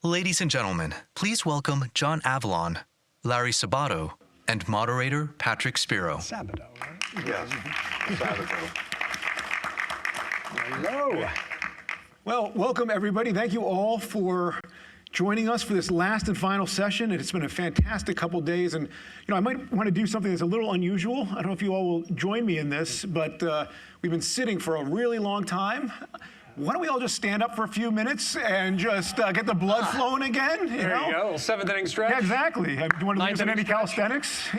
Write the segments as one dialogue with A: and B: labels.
A: Ladies and gentlemen, please welcome John Avlon, Larry Sabato, and moderator Patrick Spero.
B: Sabato, right?
C: Yes, Sabato.
B: Hello. Well, welcome everybody. Thank you all for joining us for this last and final session. It's been a fantastic couple days, and I might want to do something that's a little unusual. I don't know if you all will join me in this, but we've been sitting for a really long time. Why don't we all just stand up for a few minutes and just get the blood flowing again?
D: There you go, seventh inning stretch.
B: Yeah, exactly. Do you want to use any calisthenics?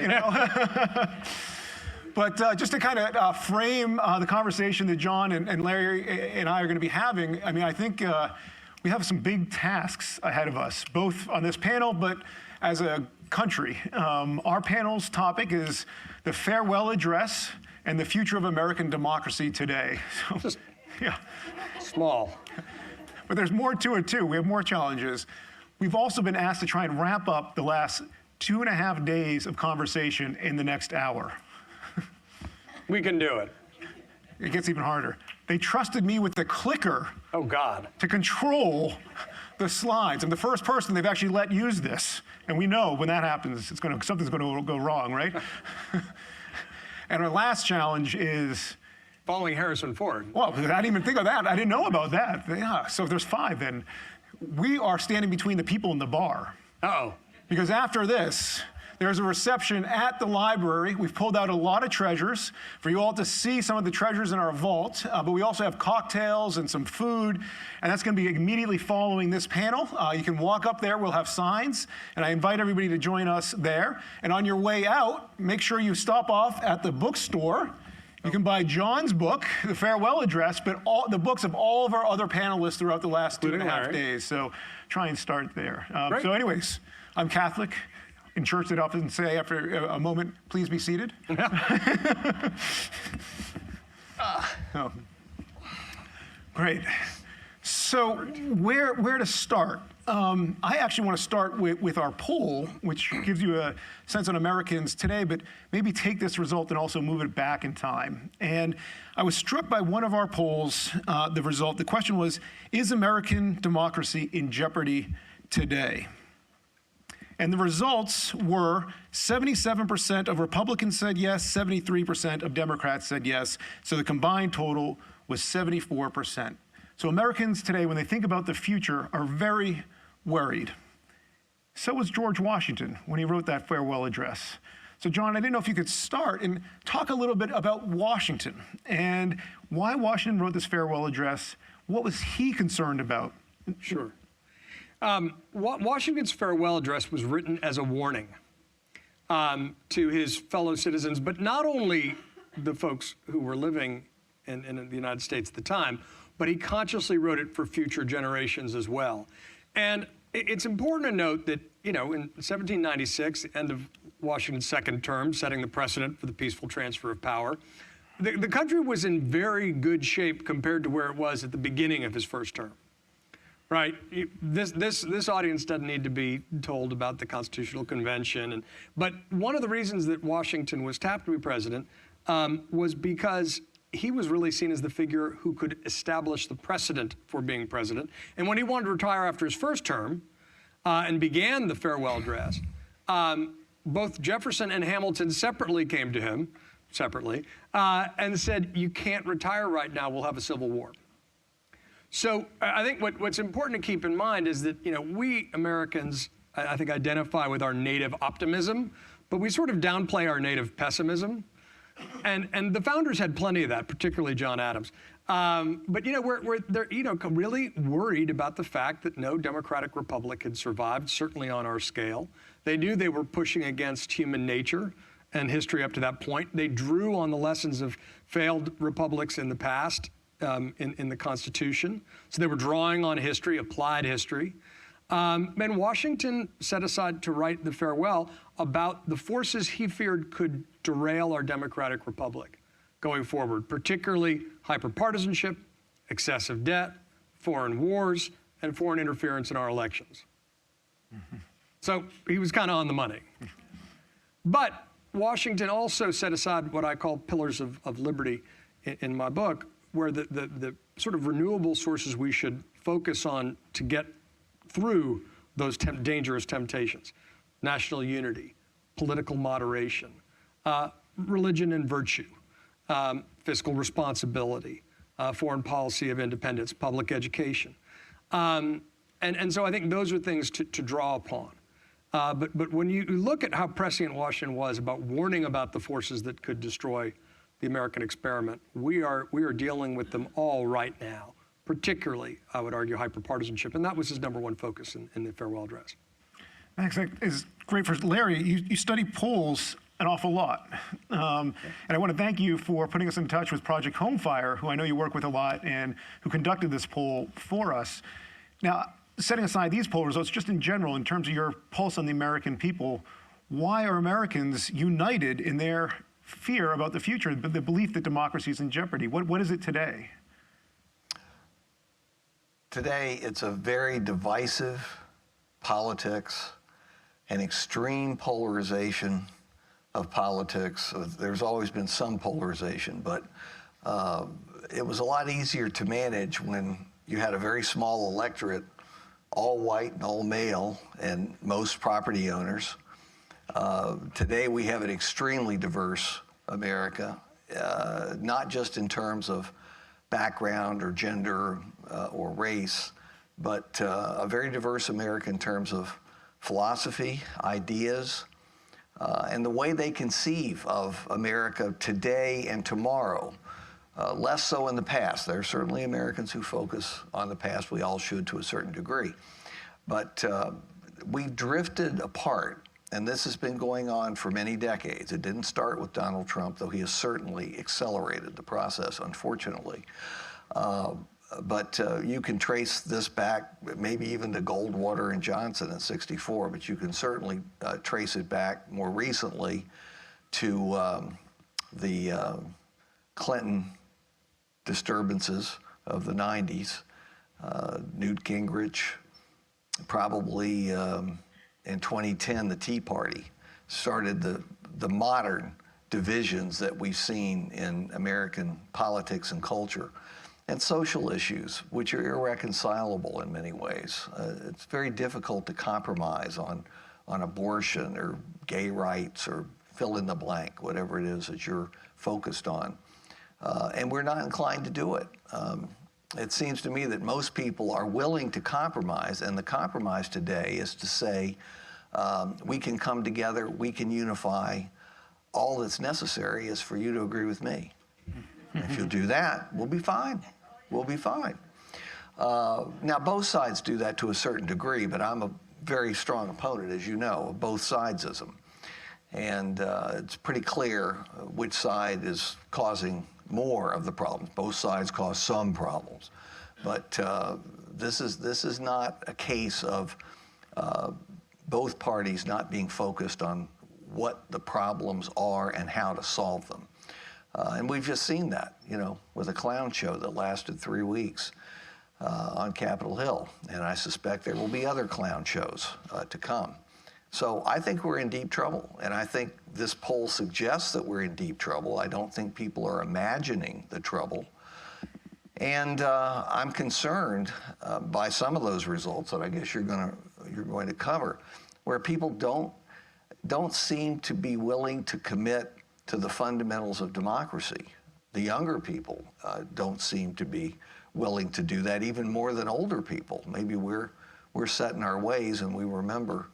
B: But just to kind of frame the conversation that John and Larry and I are going to be having, I think we have some big tasks ahead of us, both on this panel, but as a country. Our panel's topic is the farewell address and the future of American democracy today. So, yeah.
D: Small.
B: But there's more to it, too. We have more challenges. We've also been asked to try and wrap up the last 2.5 days of conversation in the next hour.
D: We can do it.
B: It gets even harder. They trusted me with the clicker.
D: Oh, God.
B: To control the slides. I'm the first person they've actually let use this. And we know when that happens, something's going to go wrong, right? And our last challenge is...
D: following Harrison Ford.
B: Well, I didn't even think of that. I didn't know about that. Yeah, so if there's 5, then we are standing between the people in the bar.
D: Uh-oh.
B: Because after this, there's a reception at the library. We've pulled out a lot of treasures for you all to see some of the treasures in our vault, but we also have cocktails and some food, and that's going to be immediately following this panel. You can walk up there. We'll have signs, and I invite everybody to join us there. And on your way out, make sure you stop off at the bookstore. You can buy John's book, The Farewell Address, but all the books of all of our other panelists throughout the last 2.5 days. So try and start there. So anyways, I'm Catholic. In church, they'd often say after a moment, please be seated. Oh. Great. So where to start? I actually want to start with our poll, which gives you a sense on Americans today, but maybe take this result and also move it back in time. And I was struck by one of our polls, the result. The question was, is American democracy in jeopardy today? And the results were 77% of Republicans said yes, 73% of Democrats said yes. So the combined total was 74%. So Americans today, when they think about the future, are very worried. So was George Washington when he wrote that farewell address. So John, I didn't know if you could start and talk a little bit about Washington and why Washington wrote this farewell address. What was he concerned about?
D: Sure. Washington's farewell address was written as a warning to his fellow citizens, but not only the folks who were living in the United States at the time, but he consciously wrote it for future generations as well. And it's important to note that, in 1796, the end of Washington's second term, setting the precedent for the peaceful transfer of power, the country was in very good shape compared to where it was at the beginning of his first term. Right? This audience doesn't need to be told about the Constitutional Convention. But one of the reasons that Washington was tapped to be president was because he was really seen as the figure who could establish the precedent for being president. And when he wanted to retire after his first term and began the farewell address, both Jefferson and Hamilton separately came to him, and said, you can't retire right now, we'll have a civil war. So I think what's important to keep in mind is that, we Americans, I think, identify with our native optimism, but we sort of downplay our native pessimism. And the founders had plenty of that, particularly John Adams. But they're really worried about the fact that no democratic republic had survived, certainly on our scale. They knew they were pushing against human nature and history up to that point. They drew on the lessons of failed republics in the past in the Constitution. So they were drawing on history, applied history. And Washington set aside to write the farewell about the forces he feared could derail our democratic republic going forward, particularly hyperpartisanship, excessive debt, foreign wars, and foreign interference in our elections. Mm-hmm. So he was kind of on the money. But Washington also set aside what I call pillars of liberty in my book, where the sort of renewable sources we should focus on to get through those dangerous temptations: national unity, political moderation, religion and virtue, fiscal responsibility, foreign policy of independence, public education. And so I think those are things to draw upon. But when you look at how prescient Washington was about warning about the forces that could destroy the American experiment, we are dealing with them all right now, particularly, I would argue, hyperpartisanship. And that was his #1 focus in the farewell address.
B: Thanks. That is great for Larry. You study polls an awful lot. And I want to thank you for putting us in touch with Project Homefire, who I know you work with a lot and who conducted this poll for us. Now, setting aside these poll results, just in general, in terms of your pulse on the American people, why are Americans united in their fear about the future, the belief that democracy is in jeopardy? What is it today?
C: Today, it's a very divisive politics, an extreme polarization of politics. There's always been some polarization, but it was a lot easier to manage when you had a very small electorate, all white and all male, and most property owners. Today, we have an extremely diverse America, not just in terms of background or gender or race, but a very diverse America in terms of philosophy, ideas, and the way they conceive of America today and tomorrow. Less so in the past. There are certainly Americans who focus on the past. We all should to a certain degree. But we've drifted apart, and this has been going on for many decades. It didn't start with Donald Trump, though he has certainly accelerated the process, unfortunately. But you can trace this back, maybe even to Goldwater and Johnson in '64, but you can certainly trace it back more recently to the Clinton disturbances of the '90s. Newt Gingrich, probably in 2010, the Tea Party started the modern divisions that we've seen in American politics and culture, and social issues, which are irreconcilable in many ways. It's very difficult to compromise on abortion or gay rights or fill in the blank, whatever it is that you're focused on. And we're not inclined to do it. It seems to me that most people are willing to compromise, and the compromise today is to say, we can come together, we can unify. All that's necessary is for you to agree with me. If you'll do that, we'll be fine. We'll be fine. Now, both sides do that to a certain degree, but I'm a very strong opponent, as you know, of both sidesism. And it's pretty clear which side is causing more of the problems. Both sides cause some problems. But this is not a case of both parties not being focused on what the problems are and how to solve them. And we've just seen that, you know, with a clown show that lasted 3 weeks on Capitol Hill. And I suspect there will be other clown shows to come. So I think we're in deep trouble. And I think this poll suggests that we're in deep trouble. I don't think people are imagining the trouble. And I'm concerned by some of those results that I guess you're going to cover, where people don't seem to be willing to commit to the fundamentals of democracy. The younger people don't seem to be willing to do that, even more than older people. Maybe we're set in our ways and we remember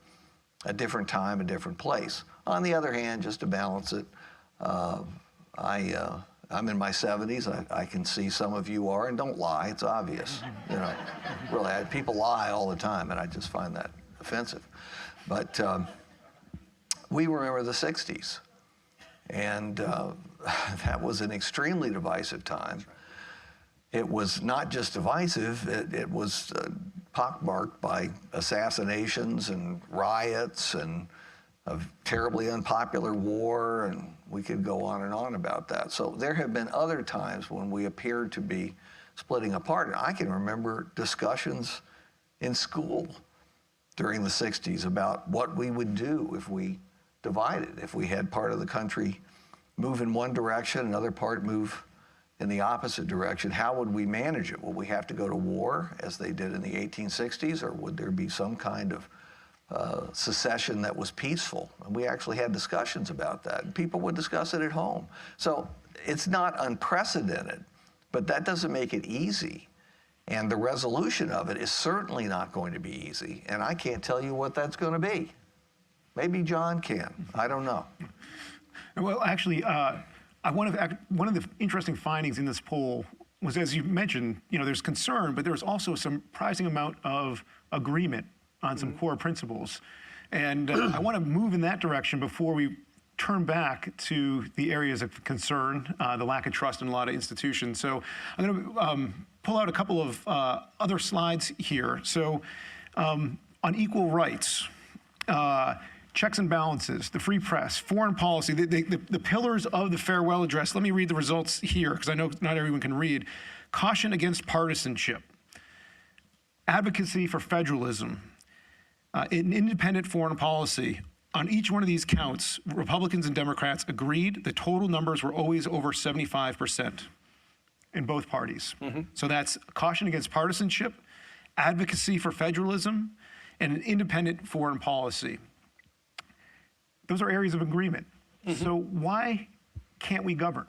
C: a different time, a different place. On the other hand, just to balance it, I'm in my 70s. I can see some of you are, and don't lie. It's obvious. You know, really, people lie all the time, and I just find that offensive. But we remember the '60s. And that was an extremely divisive time. It was not just divisive, it was pockmarked by assassinations and riots and a terribly unpopular war, and we could go on and on about that. So there have been other times when we appeared to be splitting apart. And I can remember discussions in school during the '60s about what we would do if we divided, if we had part of the country move in one direction, another part move in the opposite direction, how would we manage it? Will we have to go to war, as they did in the 1860s, or would there be some kind of secession that was peaceful? And we actually had discussions about that, and people would discuss it at home. So it's not unprecedented, but that doesn't make it easy. And the resolution of it is certainly not going to be easy, and I can't tell you what that's going to be. Maybe John can. I don't know.
B: Well, actually, one of the interesting findings in this poll was, as you mentioned, there's concern, but there's also some surprising amount of agreement on some core principles. And I want to move in that direction before we turn back to the areas of concern, the lack of trust in a lot of institutions. So I'm going to pull out a couple of other slides here. So on equal rights, checks and balances, the free press, foreign policy, the pillars of the farewell address. Let me read the results here, because I know not everyone can read. Caution against partisanship, advocacy for federalism, an independent foreign policy. On each one of these counts, Republicans and Democrats agreed the total numbers were always over 75% in both parties. So that's caution against partisanship, advocacy for federalism, and an independent foreign policy. Those are areas of agreement. So why can't we govern?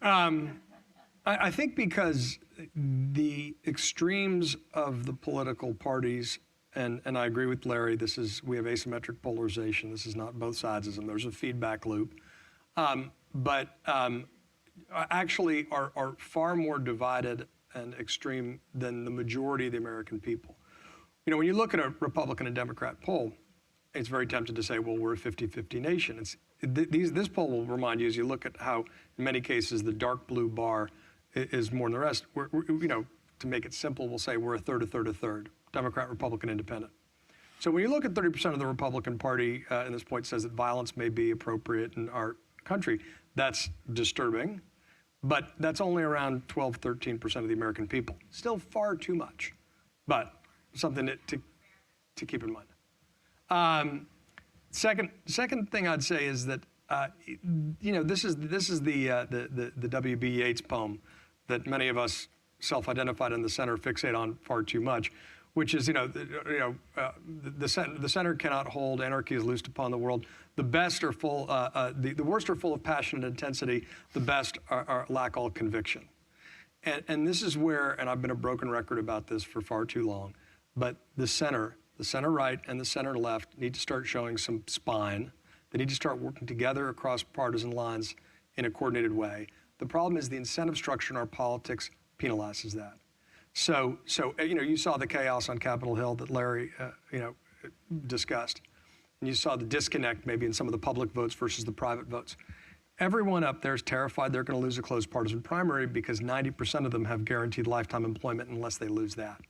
D: I think because the extremes of the political parties, and I agree with Larry, we have asymmetric polarization. This is not both sides-ism. There's a feedback loop. But actually are far more divided and extreme than the majority of the American people. When you look at a Republican and Democrat poll, it's very tempting to say, well, we're a 50-50 nation. This poll will remind you, as you look at how, in many cases, the dark blue bar is more than the rest. To make it simple, we'll say we're a third, a third, a third, Democrat, Republican, Independent. So when you look at 30% of the Republican Party, and this point says that violence may be appropriate in our country, that's disturbing, but that's only around 12, 13% of the American people. Still far too much, but something to keep in mind. Second thing I'd say is that this is the W.B. Yeats poem that many of us self-identified in the center fixate on far too much, which is the center cannot hold, anarchy is loosed upon the world. The best are full, the worst are full of passion and intensity. The best lack all conviction. And this is where, and I've been a broken record about this for far too long, but the center right and the center left need to start showing some spine. They need to start working together across partisan lines in a coordinated way. The problem is the incentive structure in our politics penalizes that. So you saw the chaos on Capitol Hill that Larry discussed. And you saw the disconnect maybe in some of the public votes versus the private votes. Everyone up there is terrified they're going to lose a close partisan primary because 90% of them have guaranteed lifetime employment unless they lose that.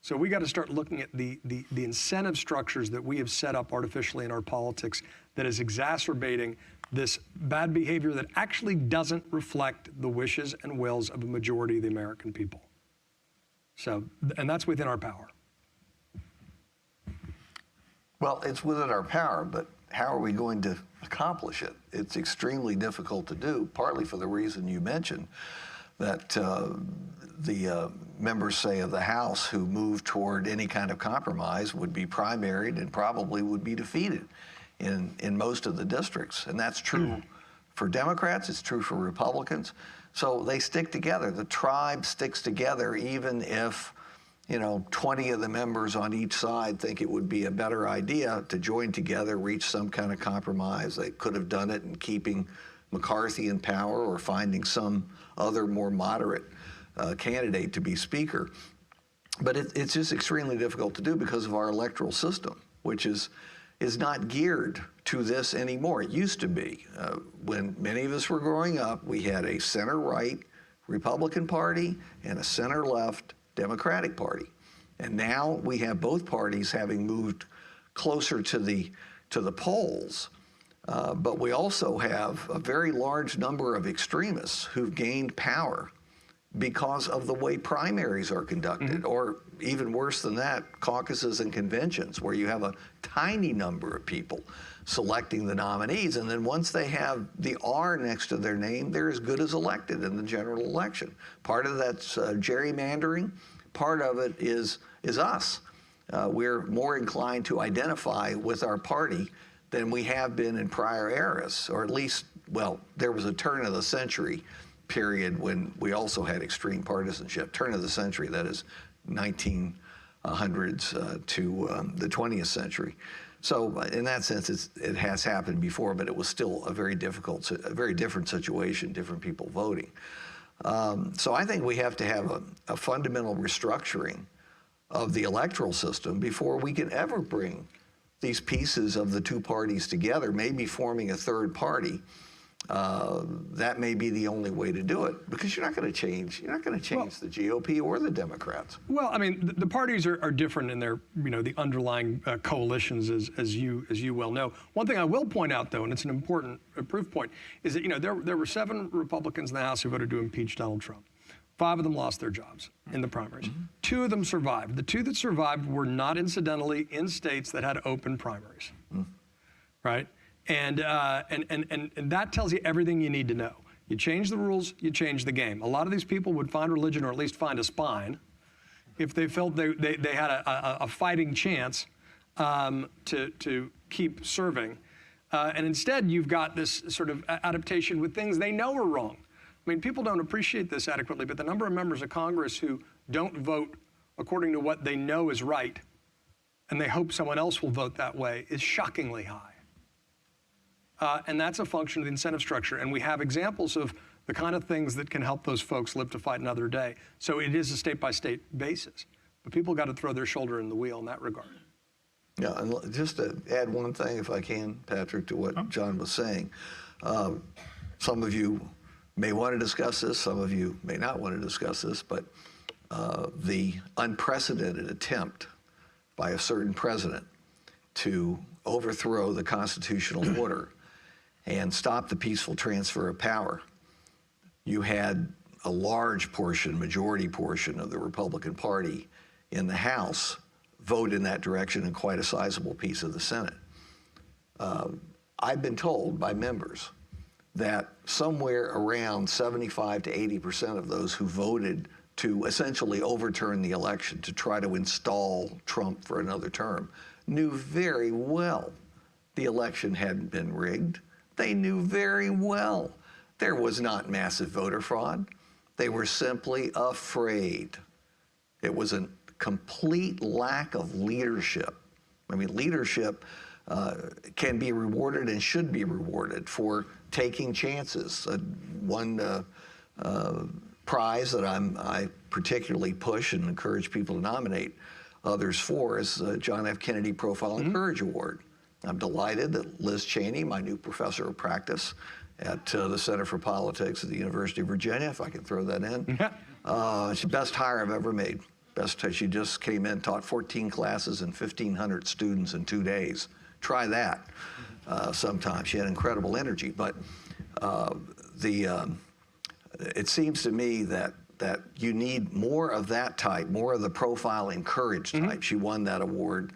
D: So we got to start looking at the incentive structures that we have set up artificially in our politics that is exacerbating this bad behavior that actually doesn't reflect the wishes and wills of a majority of the American people. So, and that's within our power.
C: Well, it's within our power, but how are we going to accomplish it? It's extremely difficult to do, partly for the reason you mentioned, that the members, say, of the House who move toward any kind of compromise would be primaried and probably would be defeated in most of the districts. And that's true for Democrats, it's true for Republicans. So they stick together. The tribe sticks together even if 20 of the members on each side think it would be a better idea to join together, reach some kind of compromise. They could have done it in keeping McCarthy in power or finding some other more moderate candidate to be speaker. But it's just extremely difficult to do because of our electoral system, which is not geared to this anymore. It used to be. When many of us were growing up, we had a center-right Republican Party and a center-left Democratic Party. And now we have both parties having moved closer to the polls. But we also have a very large number of extremists who've gained power because of the way primaries are conducted, or even worse than that, caucuses and conventions, where you have a tiny number of people selecting the nominees, and then once they have the R next to their name, they're as good as elected in the general election. Part of that's gerrymandering. Part of it is us. We're more inclined to identify with our party than we have been in prior eras, or at least, well, there was a turn of the century period when we also had extreme partisanship. Turn of the century, that is 1900s to the 20th century. So in that sense, it has happened before, but it was still a very difficult, a very different situation, different people voting. So I think we have to have a fundamental restructuring of the electoral system before we can ever bring these pieces of the two parties together, maybe forming a third party. That may be the only way to do it, because you're not going to change the GOP or the Democrats.
D: Well, I mean, the parties are different in their, the underlying coalitions, as you well know. One thing I will point out, though, and it's an important proof point, is that there were 7 Republicans in the House who voted to impeach Donald Trump. 5 of them lost their jobs in the primaries. 2 of them survived. The 2 that survived were not incidentally in states that had open primaries, right? And that tells you everything you need to know. You change the rules, you change the game. A lot of these people would find religion, or at least find a spine, if they felt they had a fighting chance to keep serving. And instead, you've got this sort of adaptation with things they know are wrong. I mean, people don't appreciate this adequately, but the number of members of Congress who don't vote according to what they know is right, and they hope someone else will vote that way, is shockingly high. And that's a function of the incentive structure. And we have examples of the kind of things that can help those folks live to fight another day. So it is a state-by-state basis. But people got to throw their shoulder in the wheel in that regard.
C: Yeah, and just to add one thing, if I can, Patrick, to what John was saying. Some of you may want to discuss this, some of you may not want to discuss this, but the unprecedented attempt by a certain president to overthrow the constitutional order and stop the peaceful transfer of power. You had a large portion, majority portion of the Republican Party in the House vote in that direction, and quite a sizable piece of the Senate. I've been told by members that somewhere around 75 to 80% of those who voted to essentially overturn the election to try to install Trump for another term knew very well the election hadn't been rigged. They knew very well there was not massive voter fraud. They were simply afraid. It was a complete lack of leadership. I mean, leadership can be rewarded and should be rewarded for taking chances. One prize that I particularly push and encourage people to nominate others for is the John F. Kennedy Profile and Courage Award. I'm delighted that Liz Cheney, my new professor of practice at the Center for Politics at the University of Virginia, if I can throw that in, she's the best hire I've ever made. She just came in, taught 14 classes and 1,500 students in 2 days. Try that sometime. She had incredible energy, but it seems to me that you need more of that type, more of the profile and courage type. She won that award.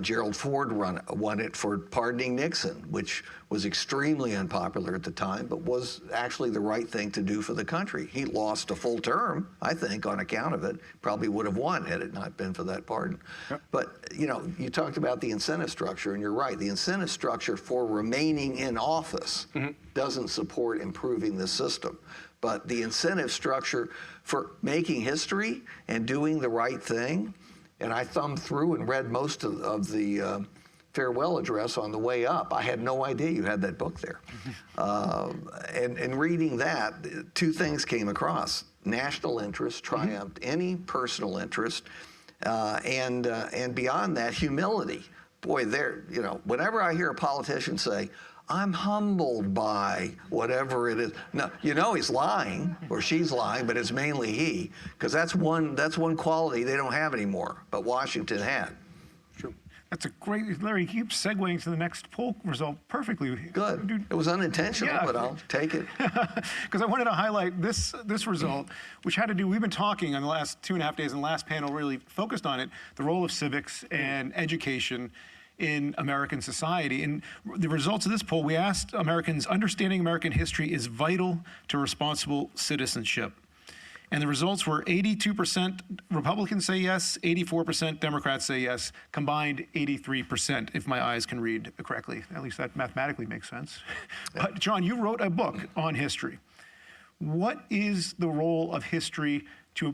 C: Gerald Ford won it for pardoning Nixon, which was extremely unpopular at the time, but was actually the right thing to do for the country. He lost a full term, I think, on account of it. Probably would have won had it not been for that pardon. Yep. But, you talked about the incentive structure, and you're right. The incentive structure for remaining in office doesn't support improving the system. But the incentive structure for making history and doing the right thing, and I thumbed through and read most of the farewell address on the way up. I had no idea you had that book there. And reading that, 2 things came across. National interest triumphed any personal interest, and beyond that, humility. Boy, whenever I hear a politician say, I'm humbled by whatever it is. No, he's lying or she's lying, but it's mainly he, because that's one quality they don't have anymore, but Washington had.
B: True. That's a great, Larry, you keep segueing to the next poll result perfectly.
C: Good. It was unintentional,
B: Yeah.
C: but I'll take it.
B: Because I wanted to highlight this result, which had to do, we've been talking on the last 2.5 days, and the last panel really focused on it, the role of civics and education in American society. And the results of this poll, we asked Americans, understanding American history is vital to responsible citizenship. And the results were 82% Republicans say yes, 84% Democrats say yes, combined 83%, if my eyes can read correctly. At least that mathematically makes sense. But John, you wrote a book on history. What is the role of history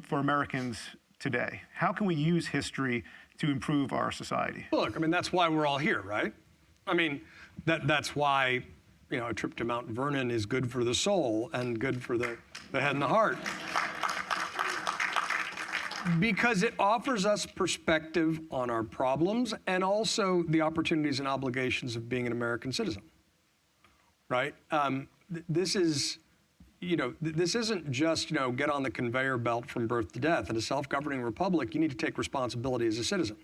B: for Americans today? How can we use history to improve our society?
D: Look, I mean, that's why we're all here, right? I mean, that's why, a trip to Mount Vernon is good for the soul and good for the head and the heart. Because it offers us perspective on our problems and also the opportunities and obligations of being an American citizen, right? This is, this isn't just, get on the conveyor belt from birth to death. In a self-governing republic, you need to take responsibility as a citizen.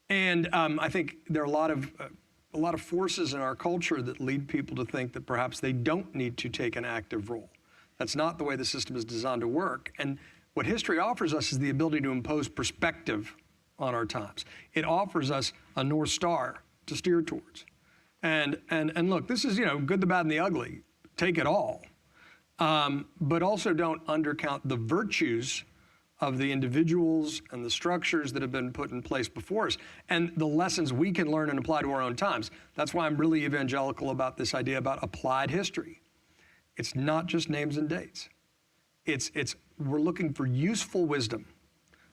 D: And I think there are a lot of forces in our culture that lead people to think that perhaps they don't need to take an active role. That's not the way the system is designed to work. And what history offers us is the ability to impose perspective on our times. It offers us a North Star to steer towards. And look, this is, good, the bad, and the ugly. Take it all. But also don't undercount the virtues of the individuals and the structures that have been put in place before us and the lessons we can learn and apply to our own times. That's why I'm really evangelical about this idea about applied history. It's not just names and dates. We're looking for useful wisdom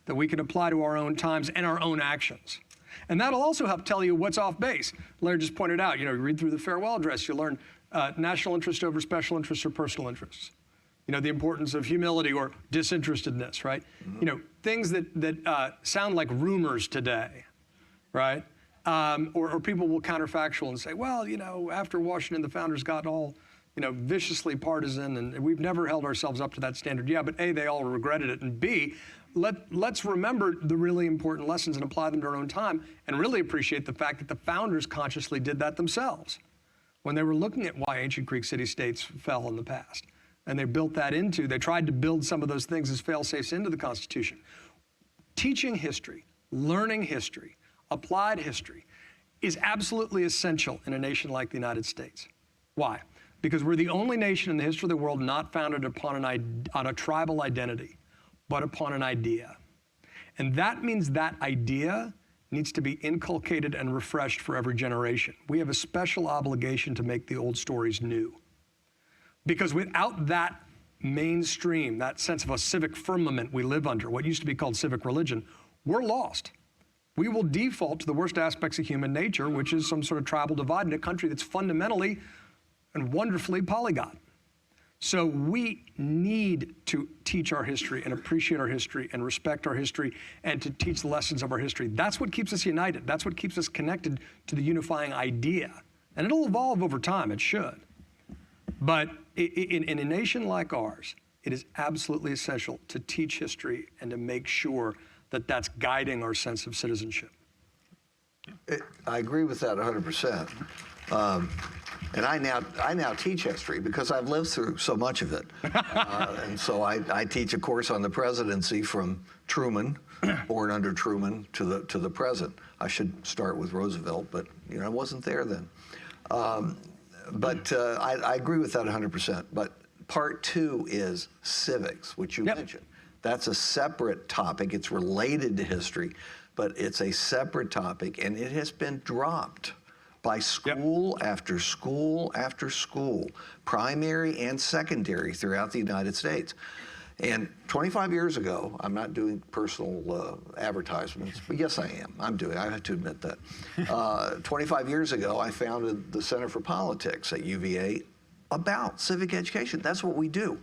D: that we can apply to our own times and our own actions. And that'll also help tell you what's off base. Larry just pointed out, you read through the farewell address, you learn national interest over special interests or personal interests. The importance of humility or disinterestedness, right? Mm-hmm. Things that sound like rumors today, right? Or people will counterfactual and say, well, after Washington, the founders got all viciously partisan, and we've never held ourselves up to that standard. Yeah, but A, they all regretted it, and B, let's remember the really important lessons and apply them to our own time, and really appreciate the fact that the founders consciously did that themselves when they were looking at why ancient Greek city-states fell in the past. And they built that they tried to build some of those things as fail-safes into the Constitution. Teaching history, learning history, applied history is absolutely essential in a nation like the United States. Why? Because we're the only nation in the history of the world not founded upon on a tribal identity, but upon an idea. And that means that idea needs to be inculcated and refreshed for every generation. We have a special obligation to make the old stories new. Because without that mainstream, that sense of a civic firmament we live under, what used to be called civic religion, we're lost. We will default to the worst aspects of human nature, which is some sort of tribal divide in a country that's fundamentally and wonderfully polyglot. So we need to teach our history and appreciate our history and respect our history and to teach the lessons of our history. That's what keeps us united. That's what keeps us connected to the unifying idea. And it'll evolve over time, it should. But in a nation like ours, it is absolutely essential to teach history and to make sure that that's guiding our sense of citizenship.
C: I agree with that 100%. And I now teach history because I've lived through so much of it. And so I teach a course on the presidency from Truman, born under Truman, to the present. I should start with Roosevelt, but I wasn't there then. But I agree with that 100%. But part two is civics, which you mentioned. That's a separate topic. It's related to history, but it's a separate topic, and it has been dropped by school after school after school, primary and secondary throughout the United States. And 25 years ago, I'm not doing personal advertisements, but yes, I am. I have to admit that. 25 years ago, I founded the Center for Politics at UVA about civic education. That's what we do.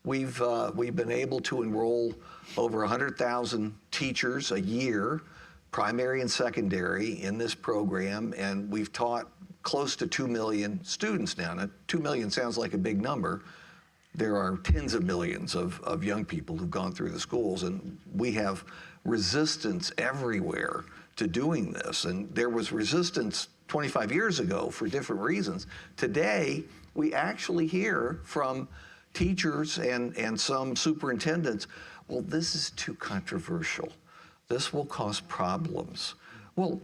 C: We've been able to enroll over 100,000 teachers a year, primary and secondary, in this program, and we've taught close to 2 million students now. Now, 2 million sounds like a big number. There are tens of millions of young people who've gone through the schools, and we have resistance everywhere to doing this. And there was resistance 25 years ago for different reasons. Today, we actually hear from teachers and some superintendents, well, this is too controversial. This will cause problems. Well,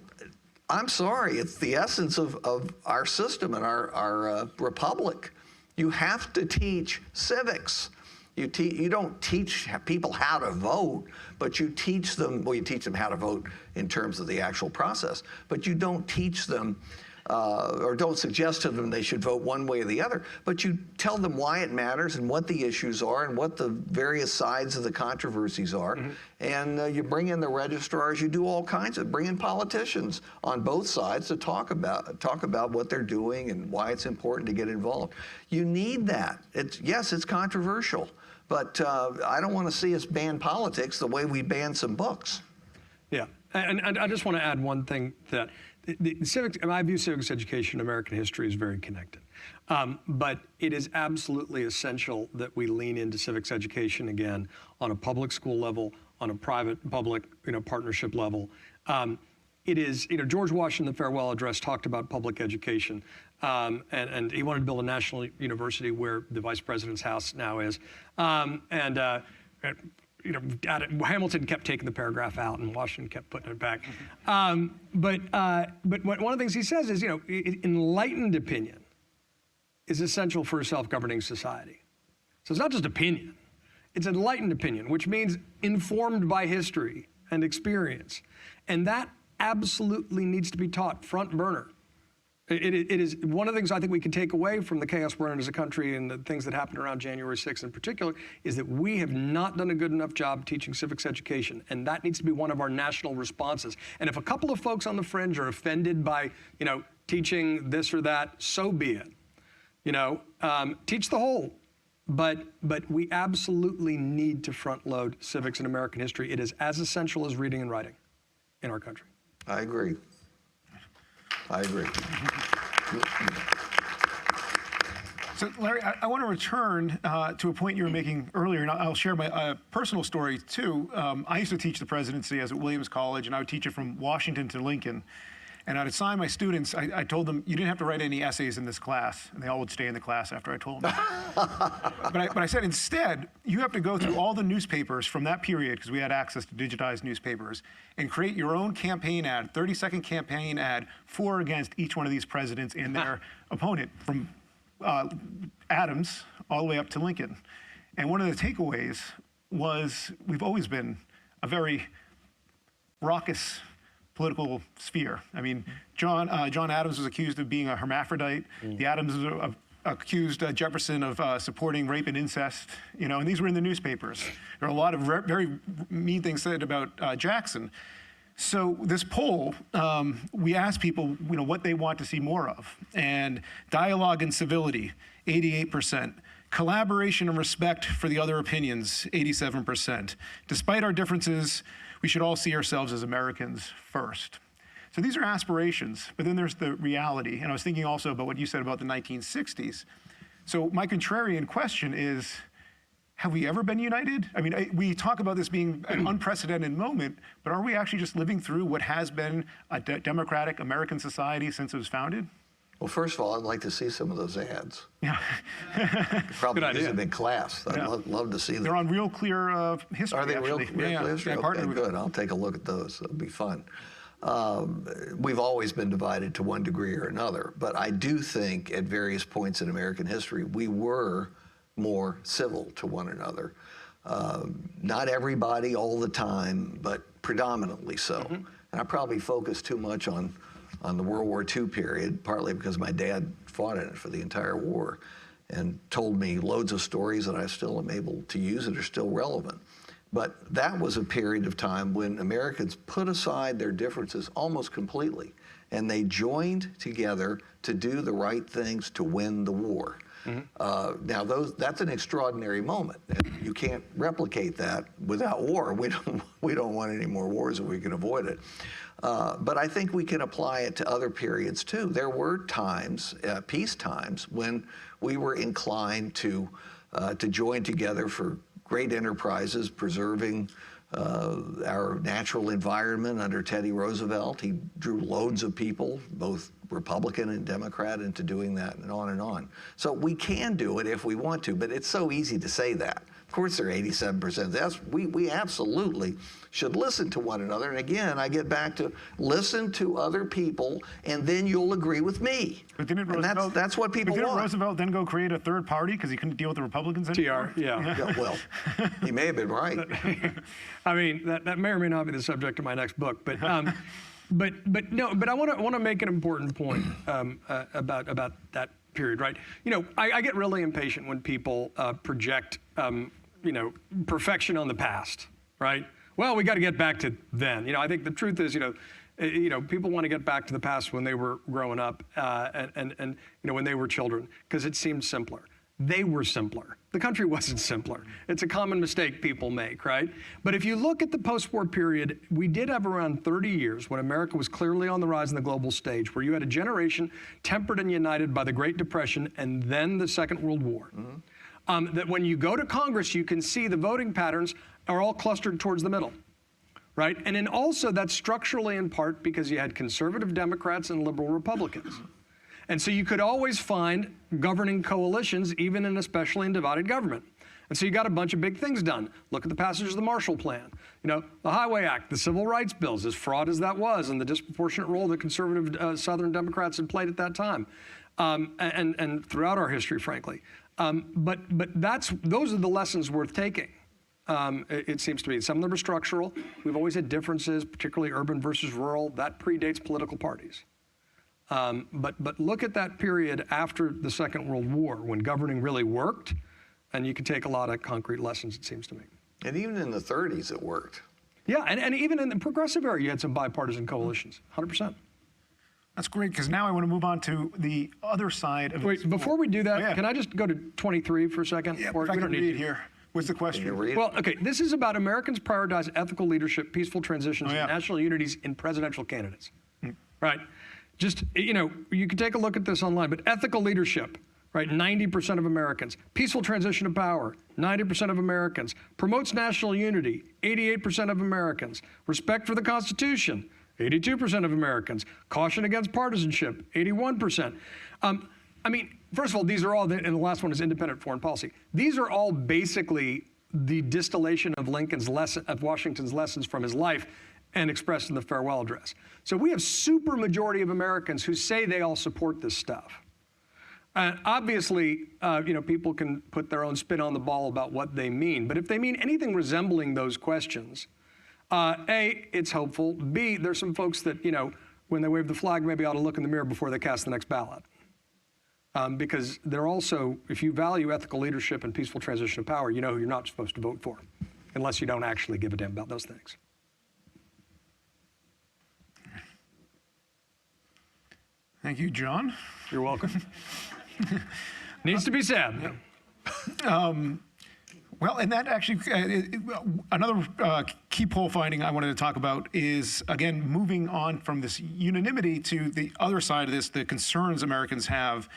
C: I'm sorry, it's the essence of our system and our republic. You have to teach civics. You don't teach people how to vote, but you teach them, well, you teach them how to vote in terms of the actual process, but you don't teach them or don't suggest to them they should vote one way or the other, but you tell them why it matters and what the issues are and what the various sides of the controversies are. And you bring in the registrars, you do all kinds of, bring in politicians on both sides to talk about what they're doing and why it's important to get involved. You need that. Yes, it's controversial, but I don't want to see us ban politics the way we ban some books.
D: Yeah, and I just want to add one thing that the civics, I view civics education and American history as very connected. But it is absolutely essential that we lean into civics education again on a public school level, on a private-public partnership level. It is, George Washington, the farewell address, talked about public education. And he wanted to build a national university where the vice president's house now is. Hamilton kept taking the paragraph out and Washington kept putting it back. But one of the things he says is, enlightened opinion is essential for a self-governing society. So it's not just opinion, it's enlightened opinion, which means informed by history and experience. And that absolutely needs to be taught front burner. It is one of the things I think we can take away from the chaos we're in as a country and the things that happened around January 6th in particular is that we have not done a good enough job teaching civics education, and that needs to be one of our national responses. And if a couple of folks on the fringe are offended by, teaching this or that, so be it. Teach the whole. But we absolutely need to front load civics and American history. It is as essential as reading and writing in our country.
C: I agree.
B: So, Larry, I want to return to a point you were making earlier, and I'll share my personal story, too. I used to teach the presidency as at Williams College, and I would teach it from Washington to Lincoln. And I'd assign my students, I told them, you didn't have to write any essays in this class. And they all would stay in the class after I told them. But I said, instead, you have to go through all the newspapers from that period, because we had access to digitized newspapers, and create your own campaign ad, 30-second campaign ad, for or against each one of these presidents and their opponent, from Adams all the way up to Lincoln. And one of the takeaways was we've always been a very raucous political sphere. I mean, John Adams was accused of being a hermaphrodite. The Adams accused Jefferson of supporting rape and incest, and these were in the newspapers. There are a lot of very mean things said about Jackson. So this poll, we asked people, what they want to see more of. And dialogue and civility, 88%. Collaboration and respect for the other opinions, 87%. Despite our differences, we should all see ourselves as Americans first. So these are aspirations, but then there's the reality. And I was thinking also about what you said about the 1960s. So my contrarian question is, have we ever been united? I mean, we talk about this being an unprecedented moment, but are we actually just living through what has been a democratic American society since it was founded?
C: Well, first of all, I'd like to see some of those ads.
B: Yeah.
C: Probably isn't in class. I'd love to see them.
B: They're on Real Clear History.
C: Are they
B: actually.
C: Real Clear History? Okay, good. I'll take a look at those. That'll be fun. We've always been divided to one degree or another, but I do think at various points in American history, we were more civil to one another. Not everybody all the time, but predominantly so. And I probably focused too much on the World War II period, partly because my dad fought in it for the entire war and told me loads of stories that I still am able to use that are still relevant. But that was a period of time when Americans put aside their differences almost completely, and they joined together to do the right things to win the war. Now, that's an extraordinary moment. You can't replicate that without war. We don't want any more wars if we can avoid it. But I think we can apply it to other periods too. There were times, peace times, when we were inclined to join together for great enterprises, preserving our natural environment under Teddy Roosevelt. He drew loads of people, both Republican and Democrat, into doing that, and on and on. So we can do it if we want to, but it's so easy to say that. Of course, there are 87%. We absolutely should listen to one another. And again, I get back to listen to other people, and then you'll agree with me.
B: But didn't
C: and
B: Roosevelt,
C: that's what people
B: didn't
C: want.
B: Roosevelt then go create a third party because he couldn't deal with the Republicans anymore?
D: TR, yeah.
C: Yeah, well, he may have been right.
D: I mean, that may or may not be the subject of my next book, but but I want to make an important point about that period, right? You know, I get really impatient when people project you know, perfection on the past, right? Well, we got to get back to then. You know, I think the truth is, you know, people want to get back to the past when they were growing up and you know, when they were children, because it seemed simpler. They were simpler. The country wasn't simpler. It's a common mistake people make, right? But if you look at the post-war period, we did have around 30 years when America was clearly on the rise in the global stage, where you had a generation tempered and united by the Great Depression and then the Second World War. Mm-hmm. That when you go to Congress, you can see the voting patterns are all clustered towards the middle, right? And then also that's structurally in part because you had conservative Democrats and liberal Republicans. And so you could always find governing coalitions, even in especially in divided government. And so you got a bunch of big things done. Look at the passage of the Marshall Plan. You know, the Highway Act, the Civil Rights Bills, as fraught as that was, and the disproportionate role the conservative Southern Democrats had played at that time, and throughout our history, frankly. But those are the lessons worth taking. It seems to me. Some of them are structural. We've always had differences, particularly urban versus rural. That predates political parties. But look at that period after the Second World War when governing really worked, and you can take a lot of concrete lessons, it seems to me.
C: And even in the 30s, it worked.
D: Yeah, and even in the progressive era, you had some bipartisan coalitions, 100%.
B: That's great, because now I want to move on to the other side of
D: Wait, before we do that,
B: yeah.
D: can I just go to 23 for a second?
B: Yeah,
D: Or
B: if I
D: we
B: can
D: don't
B: read
D: need
B: it here. What's the question?
C: Can you read it?
D: Well, okay, this is about Americans prioritize ethical leadership, peaceful transitions,
B: Oh, yeah.
D: and national unities in presidential candidates. Right? Just, you know, you can take a look at this online, but ethical leadership, right? 90% of Americans. Peaceful transition of power, 90% of Americans. Promotes national unity, 88% of Americans. Respect for the Constitution, 82% of Americans. Caution against partisanship, 81%. I mean, first of all, these are all, and the last one is independent foreign policy. These are all basically the distillation of Washington's lessons from his life and expressed in the farewell address. So we have super majority of Americans who say they all support this stuff. Obviously, you know, people can put their own spin on the ball about what they mean, but if they mean anything resembling those questions, A, it's hopeful. B, there's some folks that, you know, when they wave the flag, maybe ought to look in the mirror before they cast the next ballot. Because they're also, if you value ethical leadership and peaceful transition of power, you know who you're not supposed to vote for, unless you don't actually give a damn about those things.
B: Thank you, John.
D: You're welcome. Needs to be said.
B: Well, and that actually, another key poll finding I wanted to talk about is, again, moving on from this unanimity to the other side of this, the concerns Americans have.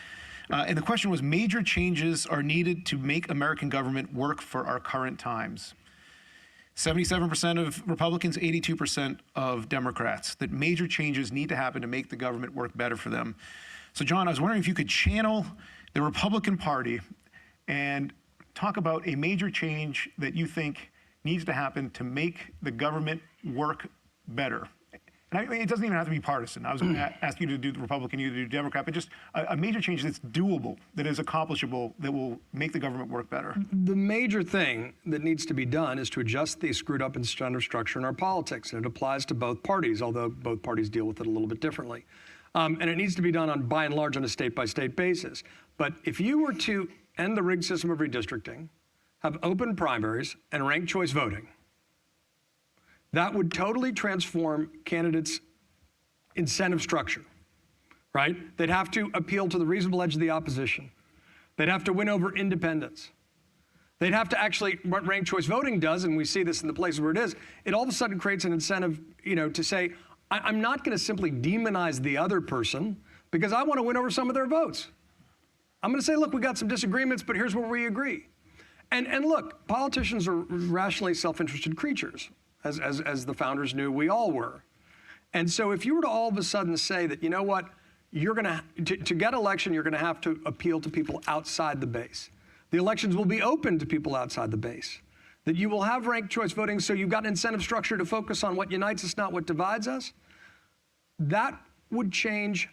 B: And the question was, major changes are needed to make American government work for our current times. 77% of Republicans, 82% of Democrats, that major changes need to happen to make the government work better for them. So, John, I was wondering if you could channel the Republican Party and talk about a major change that you think needs to happen to make the government work better. And it doesn't even have to be partisan. I was going to ask you to do the Republican, you to do Democrat, but just a major change that's doable, that is accomplishable, that will make the government work better.
D: The major thing that needs to be done is to adjust the screwed up incentive structure in our politics, and it applies to both parties, although both parties deal with it a little bit differently. And it needs to be done by and large on a state-by-state basis. But if you were to end the rigged system of redistricting, have open primaries, and ranked choice voting, that would totally transform candidates' incentive structure, right? They'd have to appeal to the reasonable edge of the opposition. They'd have to win over independents. They'd have to actually, what ranked choice voting does, and we see this in the places where it is, it all of a sudden creates an incentive, you know, to say, I'm not going to simply demonize the other person because I want to win over some of their votes. I'm going to say, look, we got some disagreements, but here's where we agree. And look, politicians are rationally self-interested creatures, as the founders knew we all were. And so if you were to all of a sudden say that, you know what, you're going to get election, you're going to have to appeal to people outside the base. The elections will be open to people outside the base. That you will have ranked choice voting, so you've got an incentive structure to focus on what unites us, not what divides us. That would change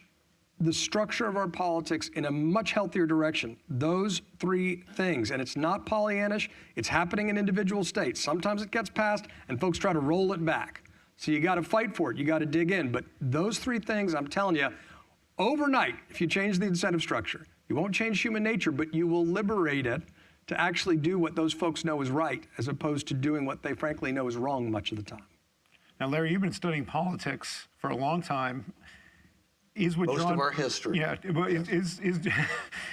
D: the structure of our politics in a much healthier direction. Those three things, and it's not Pollyannish, it's happening in individual states. Sometimes it gets passed and folks try to roll it back. So you gotta fight for it, you gotta dig in. But those three things, I'm telling you, overnight, if you change the incentive structure, you won't change human nature, but you will liberate it to actually do what those folks know is right, as opposed to doing what they frankly know is wrong much of the time.
B: Now, Larry, you've been studying politics for a long time. Is what
C: Most
B: John,
C: of our history.
B: Yeah,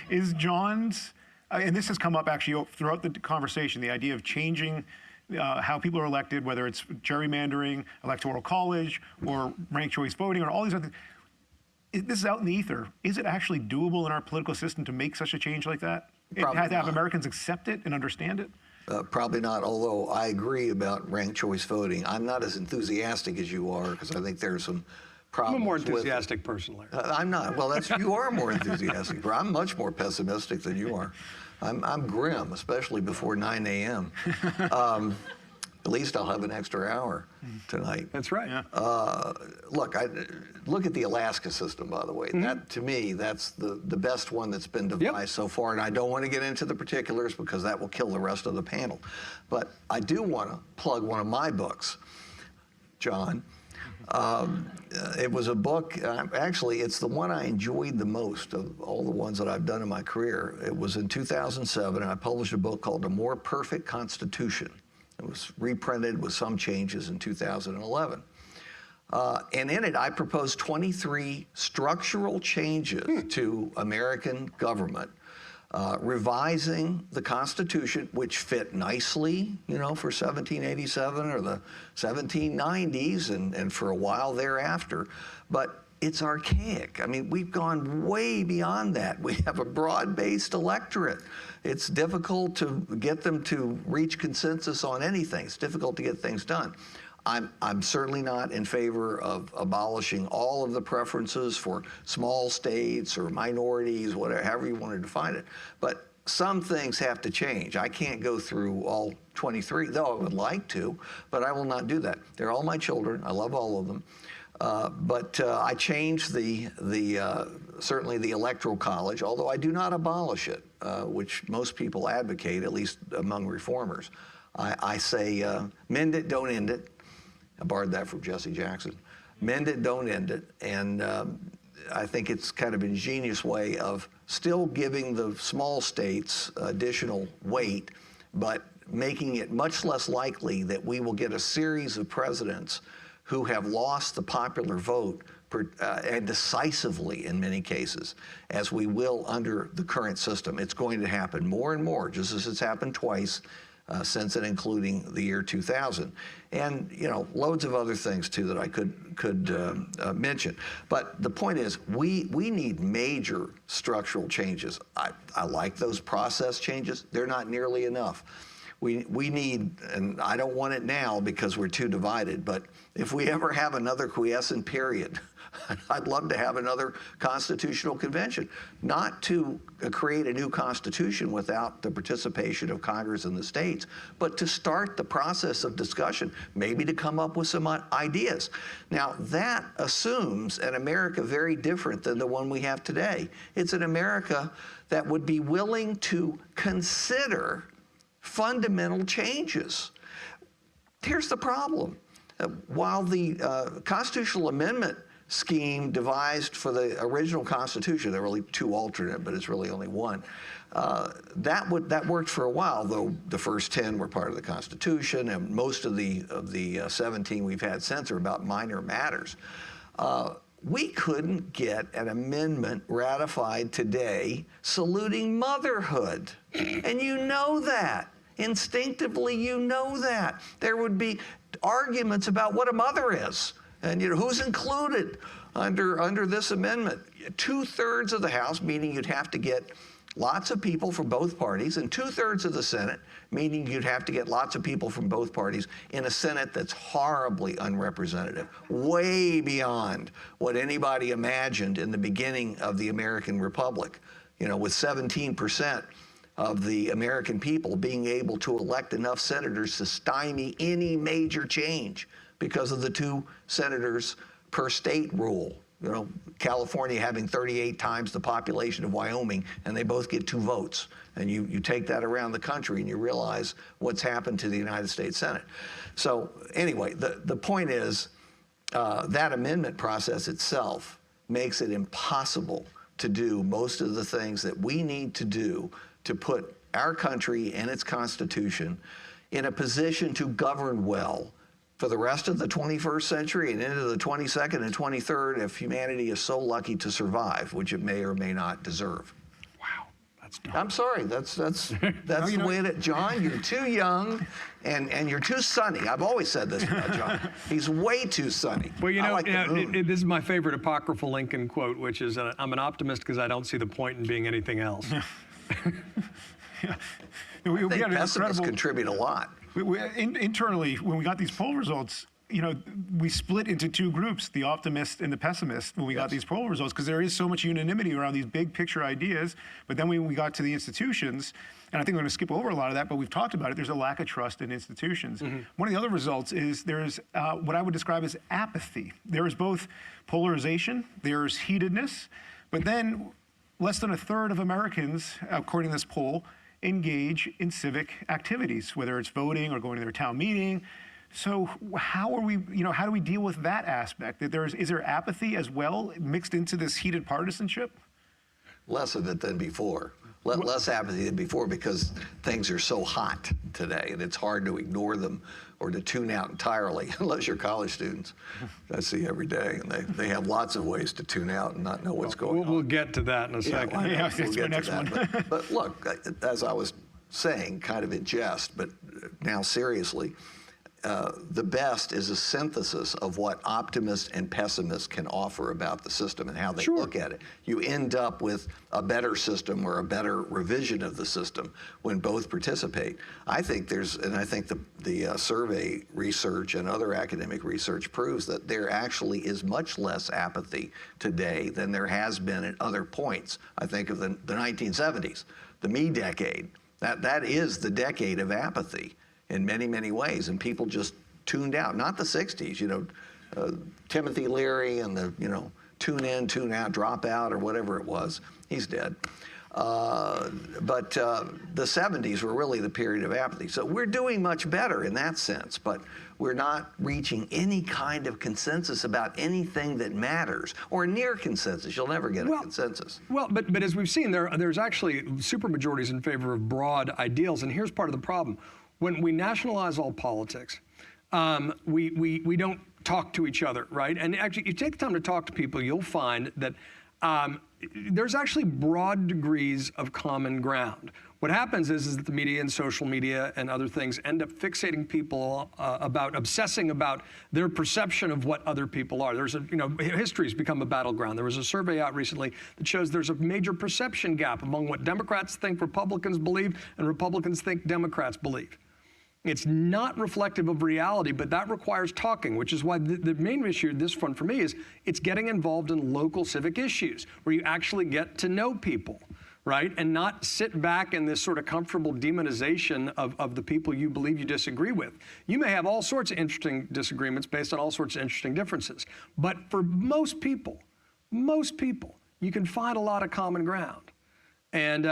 B: is John's, and this has come up actually throughout the conversation, the idea of changing how people are elected, whether it's gerrymandering, electoral college, or ranked choice voting, or all these other things. This is out in the ether. Is it actually doable in our political system to make such a change like that?
C: Probably
B: It has to have
C: not.
B: Americans accept it and understand it?
C: Probably not, although I agree about ranked choice voting. I'm not as enthusiastic as you are, because I think there's some problems
D: I'm a more
C: with it.
D: enthusiastic person, Larry.
C: I'm not. Well, you are more enthusiastic. But I'm much more pessimistic than you are. I'm grim, especially before 9 a.m. At least I'll have an extra hour tonight.
D: That's right.
B: Yeah.
C: Look at the Alaska system, by the way. That, to me, that's the best one that's been devised so far. And I don't want to get into the particulars because that will kill the rest of the panel. But I do want to plug one of my books, John. It was a book, actually, it's the one I enjoyed the most of all the ones that I've done in my career. It was in 2007, and I published a book called A More Perfect Constitution. It was reprinted with some changes in 2011. And in it, I proposed 23 structural changes to American government, revising the Constitution, which fit nicely, you know, for 1787 or the 1790s and for a while thereafter. But it's archaic. I mean, we've gone way beyond that. We have a broad-based electorate. It's difficult to get them to reach consensus on anything. It's difficult to get things done. I'm certainly not in favor of abolishing all of the preferences for small states or minorities, whatever, however you want to define it. But some things have to change. I can't go through all 23, though I would like to, but I will not do that. They're all my children. I love all of them. But I changed certainly the Electoral College, although I do not abolish it, which most people advocate, at least among reformers. I say, mend it, don't end it. I borrowed that from Jesse Jackson. Mend it, don't end it. And I think it's kind of an ingenious way of still giving the small states additional weight, but making it much less likely that we will get a series of presidents who have lost the popular vote and decisively in many cases, as we will under the current system. It's going to happen more and more, just as it's happened twice since and including the year 2000. And, you know, loads of other things, too, that I could mention. But the point is, we need major structural changes. I like those process changes. They're not nearly enough. We need, and I don't want it now because we're too divided, but if we ever have another quiescent period, I'd love to have another constitutional convention, not to create a new constitution without the participation of Congress and the states, but to start the process of discussion, maybe to come up with some ideas. Now, that assumes an America very different than the one we have today. It's an America that would be willing to consider fundamental changes. Here's the problem. While the constitutional amendment scheme devised for the original Constitution, there were really two alternate, but it's really only one, that worked for a while, though the first 10 were part of the Constitution, and most of the 17 we've had since are about minor matters. We couldn't get an amendment ratified today saluting motherhood, and you know that. Instinctively, you know that. There would be arguments about what a mother is and, you know, who's included under this amendment. 2/3 of the House, meaning you'd have to get lots of people from both parties, and 2/3 of the Senate, meaning you'd have to get lots of people from both parties in a Senate that's horribly unrepresentative, way beyond what anybody imagined in the beginning of the American Republic. You know, with 17% of the American people being able to elect enough senators to stymie any major change because of the 2 senators per state rule. You know, California having 38 times the population of Wyoming, and they both get 2 votes. And you take that around the country and you realize what's happened to the United States Senate. So anyway, the point is that amendment process itself makes it impossible to do most of the things that we need to do to put our country and its Constitution in a position to govern well for the rest of the 21st century and into the 22nd and 23rd if humanity is so lucky to survive, which it may or may not deserve.
D: Wow, that's dumb.
C: I'm sorry, that's the way that, John, you're too young and you're too sunny. I've always said this about John. He's way too sunny.
D: Well, you know,
C: like the moon.
D: this is my favorite apocryphal Lincoln quote, which is, I'm an optimist because I don't see the point in being anything else.
B: Yeah.
C: I think pessimists contribute a lot.
B: Internally, when we got these poll results, you know, we split into 2 groups, the optimist and the pessimist, when we got these poll results, because there is so much unanimity around these big picture ideas. But then when we got to the institutions, and I think we're going to skip over a lot of that, but we've talked about it, there's a lack of trust in institutions. One of the other results is there's what I would describe as apathy. There is both polarization, there's heatedness, but then less than 1/3 of Americans, according to this poll, engage in civic activities, whether it's voting or going to their town meeting. So how are we, you know, how do we deal with that aspect? Is there apathy as well mixed into this heated partisanship?
C: Less of it than before. Less apathy than before because things are so hot today and it's hard to ignore them or to tune out entirely, unless you're college students. I see every day, and they have lots of ways to tune out and not know what's going on.
D: We'll get to that in a second.
B: Yeah,
C: We'll
B: that's
C: get
B: my
C: to
B: next
C: that.
B: one.
C: But look, as I was saying, kind of in jest, but now seriously, the best is a synthesis of what optimists and pessimists can offer about the system and how they look at it. You end up with a better system or a better revision of the system when both participate. I think the survey research and other academic research proves that there actually is much less apathy today than there has been at other points. I think of the 1970s, the me decade. That is the decade of apathy in many, many ways, and people just tuned out. Not the 60s, you know, Timothy Leary and the, you know, tune in, tune out, drop out, or whatever it was. He's dead. But the 70s were really the period of apathy. So we're doing much better in that sense, but we're not reaching any kind of consensus about anything that matters, or near consensus. You'll never get a consensus.
D: Well, but as we've seen, there's actually supermajorities in favor of broad ideals, and here's part of the problem. When we nationalize all politics, we don't talk to each other, right? And actually, you take the time to talk to people, you'll find that there's actually broad degrees of common ground. What happens is that the media and social media and other things end up fixating people obsessing about their perception of what other people are. There's history's become a battleground. There was a survey out recently that shows there's a major perception gap among what Democrats think Republicans believe and Republicans think Democrats believe. It's not reflective of reality, but that requires talking, which is why the main issue, this one for me, is it's getting involved in local civic issues where you actually get to know people, right? And not sit back in this sort of comfortable demonization of the people you believe you disagree with. You may have all sorts of interesting disagreements based on all sorts of interesting differences, but for most people, you can find a lot of common ground. And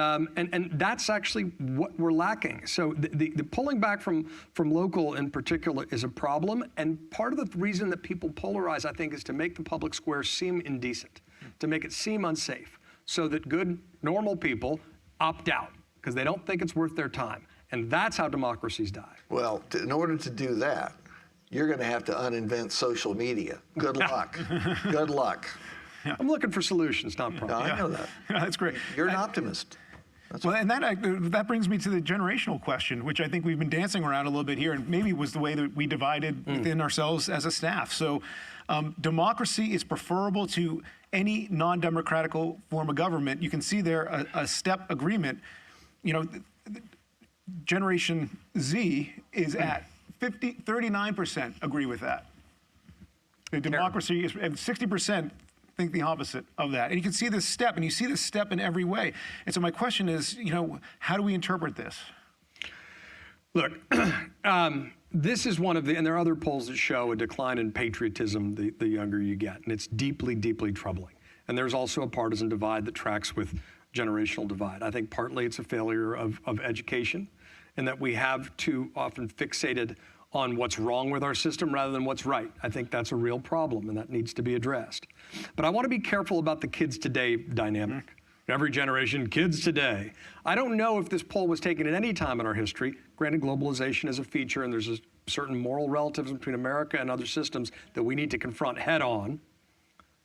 D: that's actually what we're lacking. So the pulling back from local in particular is a problem. And part of the reason that people polarize, I think, is to make the public square seem indecent, to make it seem unsafe, so that good, normal people opt out because they don't think it's worth their time. And that's how democracies die.
C: Well, in order to do that, you're going to have to uninvent social media. Good luck. Good luck.
D: I'm looking for solutions, not problems.
C: No, I know that.
B: That's great.
C: You're an optimist.
B: Well, and that brings me to the generational question, which I think we've been dancing around a little bit here, and maybe was the way that we divided within ourselves as a staff. So democracy is preferable to any non-democratic form of government. You can see there a step agreement. You know, Generation Z is at 39% agree with that. The democracy is, and 60% think the opposite of that. And you can see this step, and you see this step in every way. And so my question is, you know, how do we interpret this?
D: Look, this is one of the, and there are other polls that show a decline in patriotism the younger you get, and it's deeply, deeply troubling. And there's also a partisan divide that tracks with generational divide. I think partly it's a failure of education, and that we have too often fixated on what's wrong with our system rather than what's right. I think that's a real problem, and that needs to be addressed. But I want to be careful about the kids today dynamic. Every generation, kids today. I don't know if this poll was taken at any time in our history. Granted, globalization is a feature, and there's a certain moral relativism between America and other systems that we need to confront head on.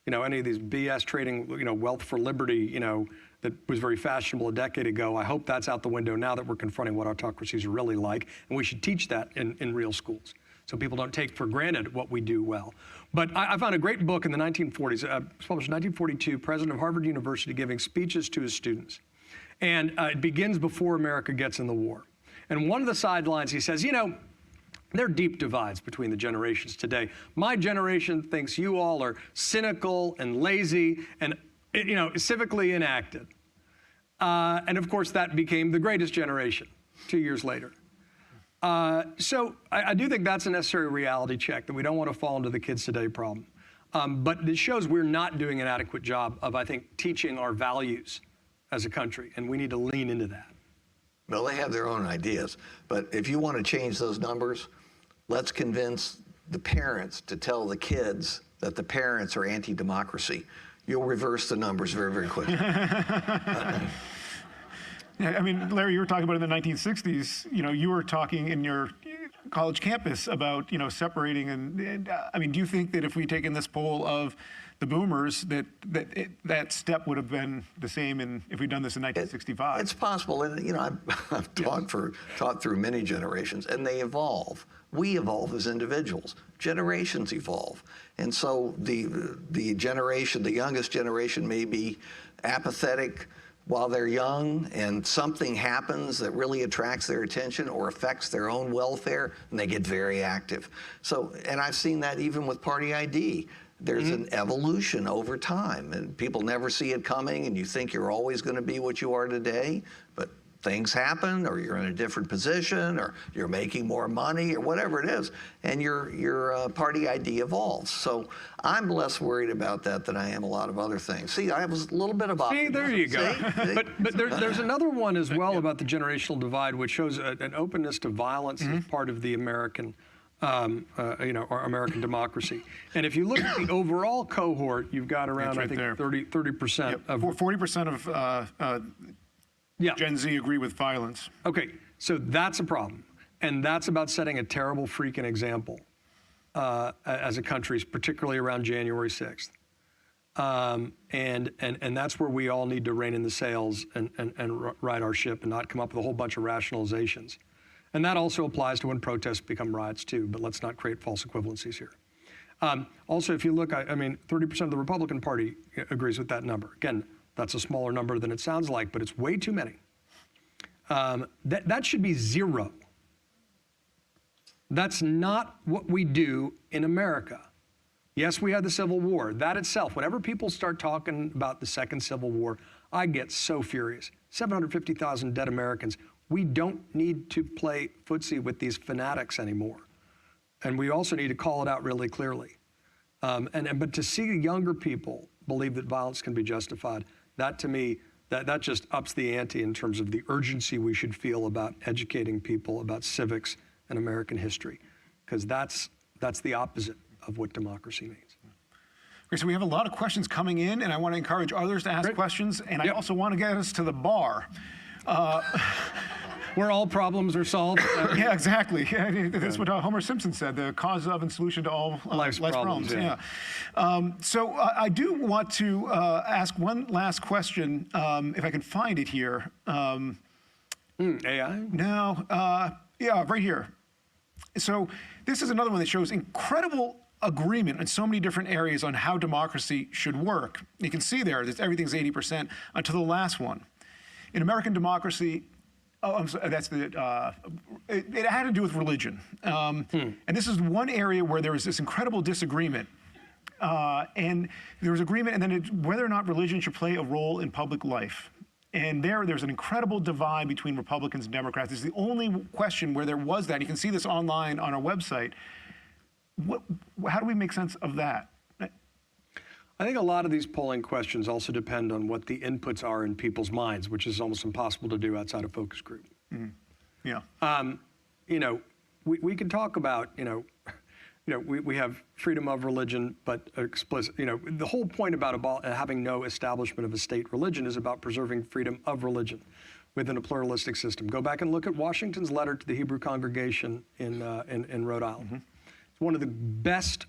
D: You know, any of these BS trading, you know, wealth for liberty, you know, that was very fashionable a decade ago. I hope that's out the window now that we're confronting what autocracies are really like, and we should teach that in real schools so people don't take for granted what we do well. But I found a great book in the 1940s, it was published in 1942, president of Harvard University giving speeches to his students. And it begins before America gets in the war. And one of the sidelines, he says, you know, there are deep divides between the generations today. My generation thinks you all are cynical and lazy and, you know, civically inactive. And of course, that became the greatest generation 2 years later. So I do think that's a necessary reality check, that we don't want to fall into the kids today problem. But it shows we're not doing an adequate job of, I think, teaching our values as a country, and we need to lean into that.
C: Well, they have their own ideas, but if you want to change those numbers, let's convince the parents to tell the kids that the parents are anti-democracy. You'll reverse the numbers very, very quickly.
B: Yeah, I mean, Larry, you were talking about in the 1960s, you know, you were talking in your college campus about, you know, separating. And I mean, do you think that if we'd taken this poll of the boomers, that step would have been the same if we'd done this in 1965?
C: It's possible. And, you know, I've taught through many generations, and they evolve. We evolve as individuals. Generations evolve. And so the generation, the youngest generation may be apathetic while they're young, and something happens that really attracts their attention or affects their own welfare, and they get very active. So, and I've seen that even with Party ID. There's an evolution over time, and people never see it coming, and you think you're always going to be what you are today, but things happen, or you're in a different position, or you're making more money, or whatever it is, and your Party ID evolves. So I'm less worried about that than I am a lot of other things. See, I was a little bit of optimism.
D: See, there you go.
C: See?
D: But there's another one as well about the generational divide, which shows an openness to violence as part of the American, you know, our American democracy. And if you look at the overall cohort, you've got around, I think, 30% of
B: 40% of Gen Z agree with violence.
D: Okay, so that's a problem. And that's about setting a terrible freaking example as a country, particularly around January 6th. And that's where we all need to rein in the sails and right our ship and not come up with a whole bunch of rationalizations. And that also applies to when protests become riots too, but let's not create false equivalencies here. Also, if you look, I mean, 30% of the Republican Party agrees with that number. Again, that's a smaller number than it sounds like, but it's way too many. That should be zero. That's not what we do in America. Yes, we had the Civil War. That itself, whenever people start talking about the Second Civil War, I get so furious. 750,000 dead Americans. We don't need to play footsie with these fanatics anymore. And we also need to call it out really clearly. But to see younger people believe that violence can be justified, that to me, that just ups the ante in terms of the urgency we should feel about educating people about civics and American history, because that's the opposite of what democracy means.
B: Okay, so we have a lot of questions coming in, and I want to encourage others to ask questions, and I also want to get us to the bar.
D: where all problems are solved.
B: Yeah, exactly. That's what Homer Simpson said, the cause of and solution to all
D: Life's problems,
B: Yeah. So I do want to ask one last question, if I can find it here.
D: AI?
B: No, yeah, right here. So this is another one that shows incredible agreement in so many different areas on how democracy should work. You can see there that everything's 80% until the last one. In American democracy, I'm sorry, that's the, it had to do with religion. And this is one area where there was this incredible disagreement. And there was agreement, and then whether or not religion should play a role in public life. And there's an incredible divide between Republicans and Democrats. It's the only question where there was that. You can see this online on our website. How do we make sense of that?
D: I think a lot of these polling questions also depend on what the inputs are in people's minds, which is almost impossible to do outside a focus group.
B: Yeah.
D: You know, we can talk about, we have freedom of religion, but explicit, the whole point about having no establishment of a state religion is about preserving freedom of religion within a pluralistic system. Go back and look at Washington's letter to the Hebrew congregation in Rhode Island. It's one of the best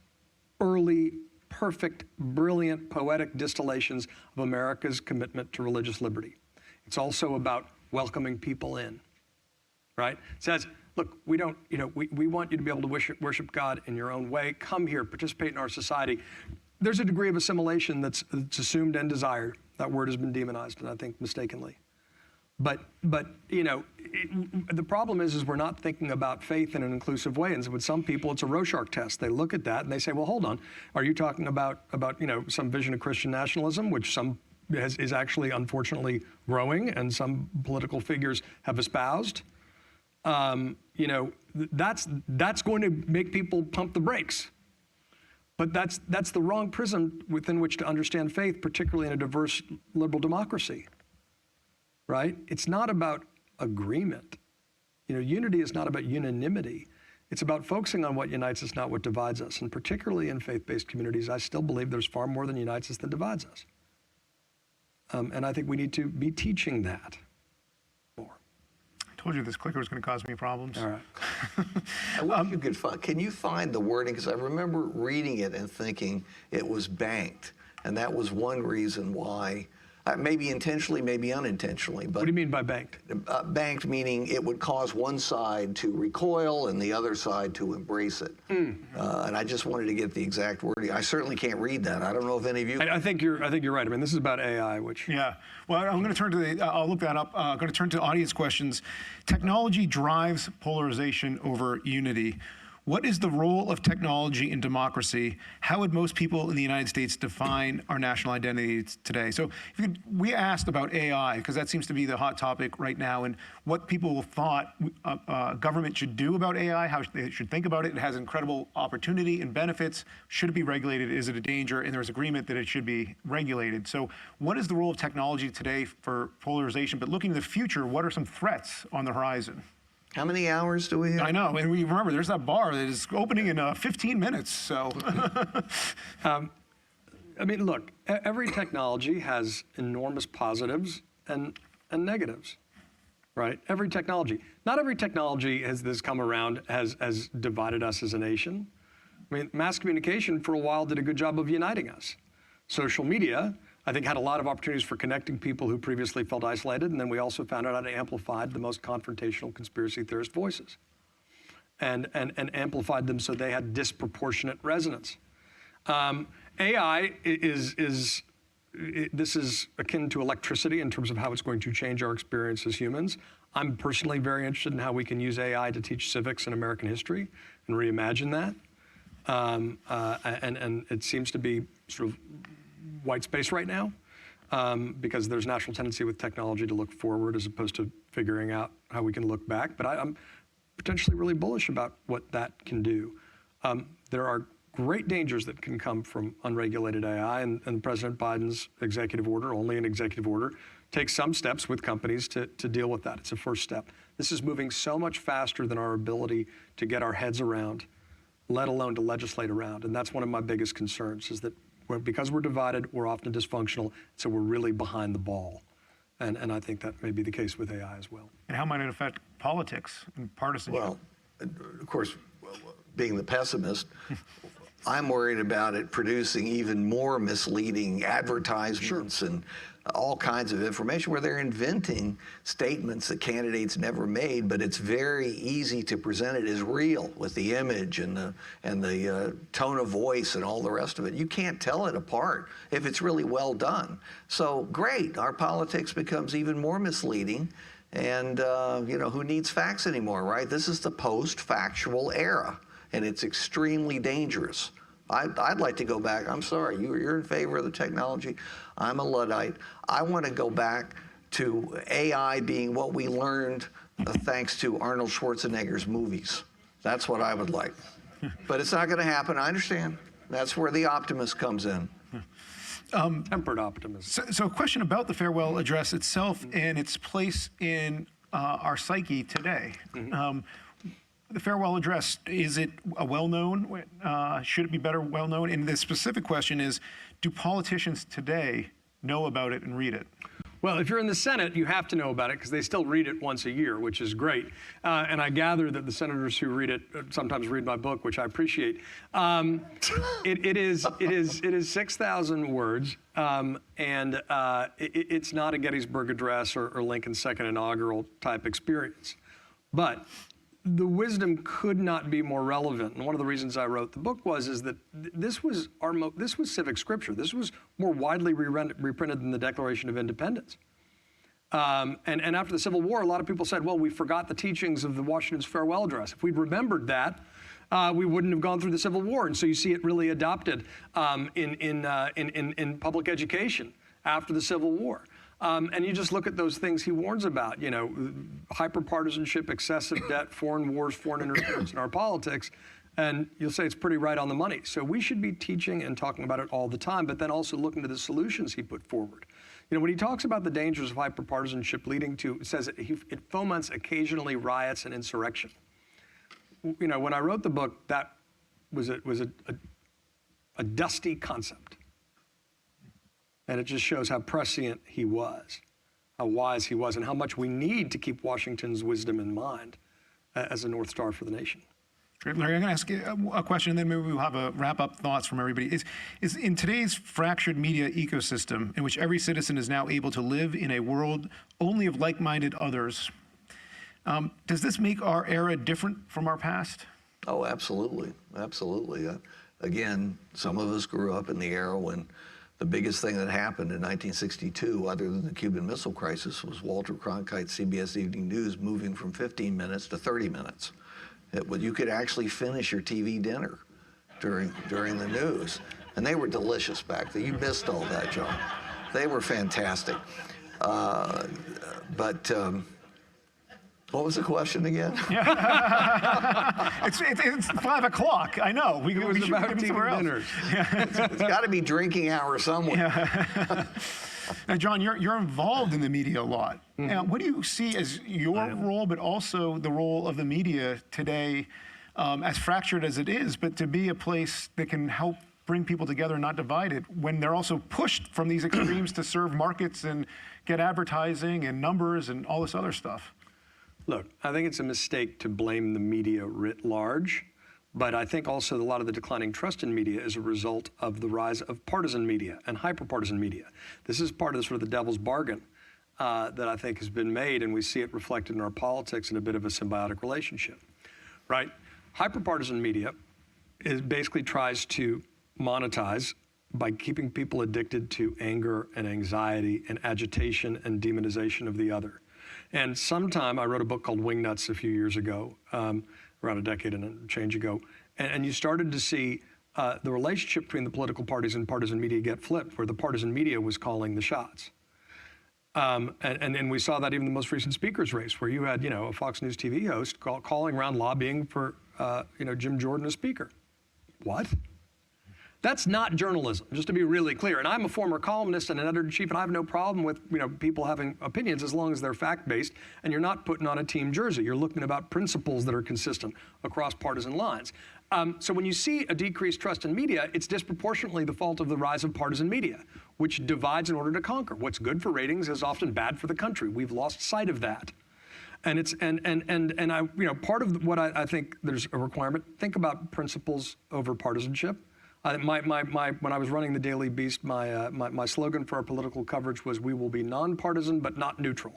D: early, perfect, brilliant, poetic distillations of America's commitment to religious liberty. It's also about welcoming people in, right? It says, look, we don't, we want you to be able to worship God in your own way. Come here, participate in our society. There's a degree of assimilation that's assumed and desired. That word has been demonized, and I think mistakenly. But the problem is we're not thinking about faith in an inclusive way. And so with some people, it's a Rorschach test. They look at that and they say, well, hold on. Are you talking about some vision of Christian nationalism, which some is actually unfortunately growing and some political figures have espoused? That's going to make people pump the brakes. But that's the wrong prism within which to understand faith, particularly in a diverse liberal democracy. Right? It's not about agreement. Unity is not about unanimity. It's about focusing on what unites us, not what divides us. And particularly in faith-based communities, I still believe there's far more than unites us than divides us. And I think we need to be teaching that more.
B: I told you this clicker was going to cause me problems.
D: All right.
C: I wish you could find, can you find the wording? Because I remember reading it and thinking it was banked. And that was one reason why. Maybe intentionally, maybe unintentionally. But
D: what do you mean by banked?
C: Banked meaning it would cause one side to recoil and the other side to embrace it. And I just wanted to get the exact wording. I certainly can't read that. I don't know if any of you.
D: I think you're right. I mean, this is about AI, which.
B: Yeah. Well, I'm going to turn to I'll look that up. I'm going to turn to audience questions. Technology drives polarization over unity. What is the role of technology in democracy? How would most people in the United States define our national identity today? So we asked about AI, because that seems to be the hot topic right now, and what people thought government should do about AI, how they should think about it. It has incredible opportunity and benefits. Should it be regulated? Is it a danger? And there's agreement that it should be regulated. So what is the role of technology today for polarization? But looking to the future, what are some threats on the horizon?
C: How many hours do we have?
B: I know, and we remember there's that bar that is opening in 15 minutes. So,
D: I mean, look, every technology has enormous positives and negatives, right? Every technology. Not every technology has come around has divided us as a nation. I mean, mass communication for a while did a good job of uniting us. Social media, I think, had a lot of opportunities for connecting people who previously felt isolated, and then we also found out how to amplify the most confrontational conspiracy theorist voices and amplified them so they had disproportionate resonance. AI this is akin to electricity in terms of how it's going to change our experience as humans. I'm personally very interested in how we can use AI to teach civics and American history and reimagine that. And it seems to be sort of white space right now, because there's a natural tendency with technology to look forward as opposed to figuring out how we can look back. But I'm potentially really bullish about what that can do. There are great dangers that can come from unregulated AI, and President Biden's executive order, only an executive order, takes some steps with companies to deal with that. It's a first step. This is moving so much faster than our ability to get our heads around, let alone to legislate around. And that's one of my biggest concerns, is that because we're divided, we're often dysfunctional, so we're really behind the ball. And I think that may be the case with AI as well.
B: And how might it affect politics and partisanship?
C: Well, of course, being the pessimist, I'm worried about it producing even more misleading advertisements and all kinds of information where they're inventing statements that candidates never made, but it's very easy to present it as real with the image and the tone of voice and all the rest of it. You can't tell it apart if it's really well done. So great, our politics becomes even more misleading. And, you know, who needs facts anymore, right? This is the post-factual era, and it's extremely dangerous. I'd like to go back. I'm sorry, you're in favor of the technology. I'm a Luddite. I want to go back to AI being what we learned thanks to Arnold Schwarzenegger's movies. That's what I would like. But it's not going to happen. I understand. That's where the optimist comes in.
D: Tempered optimism.
B: So a question about the farewell address itself and its place in our psyche today. The farewell address, is it a well-known? Should it be better well-known? And the specific question is, do politicians today know about it and read it?
D: Well, if you're in the Senate, you have to know about it because they still read it once a year, which is great. And I gather that the senators who read it sometimes read my book, which I appreciate. It is 6,000 words, and it's not a Gettysburg Address or Lincoln's second inaugural type experience. But the wisdom could not be more relevant. And one of the reasons I wrote the book is that this was civic scripture. This was more widely reprinted than the Declaration of Independence. And after the Civil War, a lot of people said, well, we forgot the teachings of the Washington's farewell address. If we'd remembered that, we wouldn't have gone through the Civil War. And so you see it really adopted in public education after the Civil War. And you just look at those things he warns about, you know, hyperpartisanship, excessive debt, foreign wars, foreign interference in our politics, and you'll say it's pretty right on the money. So we should be teaching and talking about it all the time, but then also looking to the solutions he put forward. You know, when he talks about the dangers of hyperpartisanship leading to, it says it foments occasionally riots and insurrection. You know, when I wrote the book, that was a dusty concept. And it just shows how prescient he was, how wise he was, and how much we need to keep Washington's wisdom in mind as a North Star for the nation.
B: Great. Larry, I'm going to ask you a question, and then maybe we'll have a wrap-up thoughts from everybody. Is in today's fractured media ecosystem, in which every citizen is now able to live in a world only of like-minded others, does this make our era different from our past?
C: Oh, absolutely. Absolutely. Again, some of us grew up in the era when the biggest thing that happened in 1962, other than the Cuban Missile Crisis, was Walter Cronkite's CBS Evening News moving from 15 minutes to 30 minutes. You could actually finish your TV dinner during the news. And they were delicious back then. You missed all that, John. They were fantastic. What was the question again?
B: It's 5 o'clock. I know.
D: It was about TV dinners.
C: It's got to be drinking hour somewhere.
B: Yeah. Now, John, you're involved in the media a lot. Mm-hmm. What do you see as your role, but also the role of the media today, as fractured as it is, but to be a place that can help bring people together, not divide it, when they're also pushed from these extremes to serve markets and get advertising and numbers and all this other stuff?
D: Look, I think it's a mistake to blame the media writ large, but I think also a lot of the declining trust in media is a result of the rise of partisan media and hyperpartisan media. This is part of the sort of the devil's bargain that I think has been made, and we see it reflected in our politics in a bit of a symbiotic relationship, right? Hyperpartisan media basically tries to monetize by keeping people addicted to anger and anxiety and agitation and demonization of the other. And sometime, I wrote a book called Wingnuts a few years ago, around a decade and a change ago, and you started to see the relationship between the political parties and partisan media get flipped, where the partisan media was calling the shots. And we saw that even in the most recent speaker's race, where you had, you know, a Fox News TV host calling around lobbying for, Jim Jordan as speaker. What? That's not journalism, just to be really clear. And I'm a former columnist and an editor-in-chief, and I have no problem with people having opinions as long as they're fact-based, and you're not putting on a team jersey. You're looking about principles that are consistent across partisan lines. So when you see a decreased trust in media, it's disproportionately the fault of the rise of partisan media, which divides in order to conquer. What's good for ratings is often bad for the country. We've lost sight of that. And it's and I part of what I think there's a requirement. Think about principles over partisanship. When I was running the Daily Beast, my slogan for our political coverage was, "We will be nonpartisan but not neutral."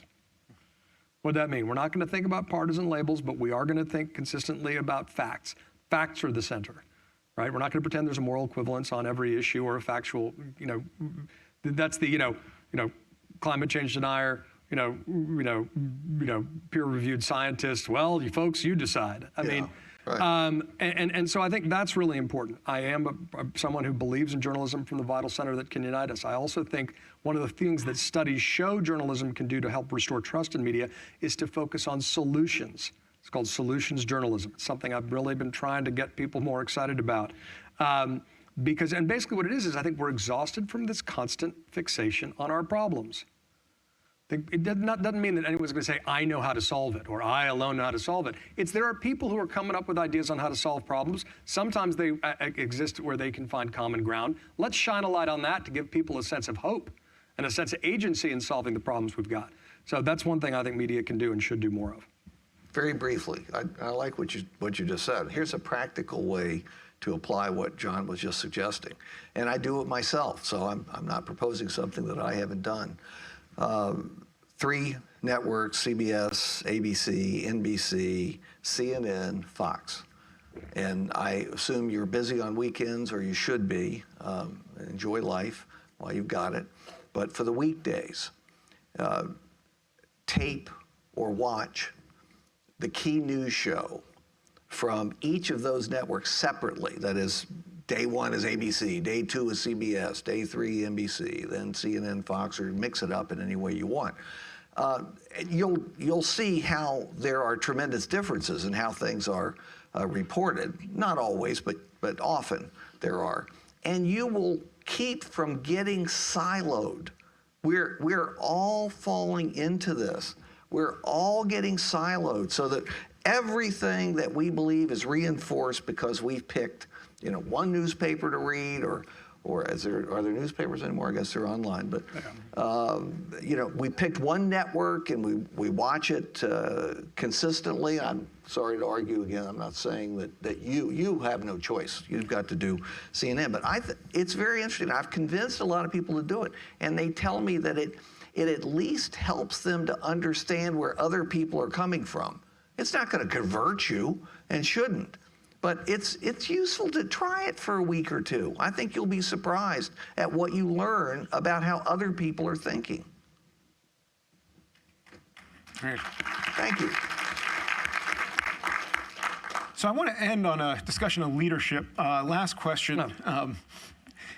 D: What does that mean? We're not going to think about partisan labels, but we are going to think consistently about facts. Facts are the center, right? We're not going to pretend there's a moral equivalence on every issue or a factual, that's the, climate change denier, peer-reviewed scientist. Well, you folks, you decide. I mean,
C: right.
D: And so I think that's really important. I am someone who believes in journalism from the vital center that can unite us. I also think one of the things that studies show journalism can do to help restore trust in media is to focus on solutions. It's called solutions journalism. It's something I've really been trying to get people more excited about. And basically what it is I think we're exhausted from this constant fixation on our problems. It doesn't mean that anyone's going to say, I know how to solve it, or I alone know how to solve it. There are people who are coming up with ideas on how to solve problems. Sometimes they exist where they can find common ground. Let's shine a light on that to give people a sense of hope and a sense of agency in solving the problems we've got. So that's one thing I think media can do and should do more of.
C: Very briefly, I like what you just said. Here's a practical way to apply what John was just suggesting. And I do it myself, so I'm not proposing something that I haven't done. 3 networks, CBS, ABC, NBC, CNN, Fox. And I assume you're busy on weekends, or you should be. Enjoy life while you've got it. But for the weekdays, tape or watch the key news show from each of those networks separately. That is, day 1 is ABC, day 2 is CBS, day 3 NBC, then CNN, Fox, or mix it up in any way you want. You'll see how there are tremendous differences in how things are reported. Not always, but often there are. And you will keep from getting siloed. We're all falling into this. We're all getting siloed so that everything that we believe is reinforced because we've picked, one newspaper to read, or are there newspapers anymore? I guess they're online. But we picked one network and we watch it consistently. I'm sorry to argue again. I'm not saying that you have no choice. You've got to do CNN. But it's very interesting. I've convinced a lot of people to do it, and they tell me that it at least helps them to understand where other people are coming from. It's not going to convert you, and shouldn't. But it's useful to try it for a week or two. I think you'll be surprised at what you learn about how other people are thinking.
B: Great.
C: Thank you.
B: So I want to end on a discussion of leadership. Last question.
D: No.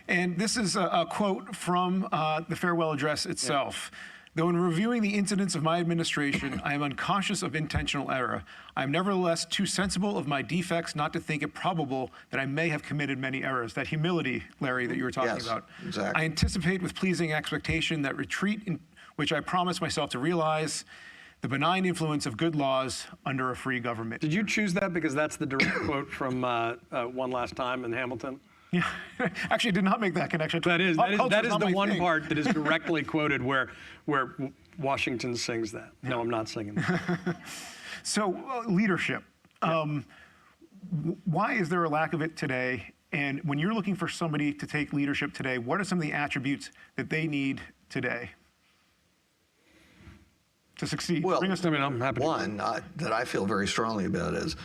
B: And this is a quote from the farewell address itself. Though in reviewing the incidents of my administration, I am unconscious of intentional error. I am nevertheless too sensible of my defects not to think it probable that I may have committed many errors. That humility, Larry, that you were talking about.
C: Exactly.
B: I anticipate with pleasing expectation that retreat in which I promise myself to realize the benign influence of good laws under a free government.
D: Did you choose that because that's the direct quote from One Last Time in Hamilton?
B: Yeah, actually, I did not make that connection.
D: That is the one
B: thing.
D: part that is directly quoted where Washington sings that. No, I'm not singing that.
B: So leadership. Why is there a lack of it today? And when you're looking for somebody to take leadership today, what are some of the attributes that they need today to succeed?
C: Well,
D: I'm happy to.
C: one that I feel very strongly about is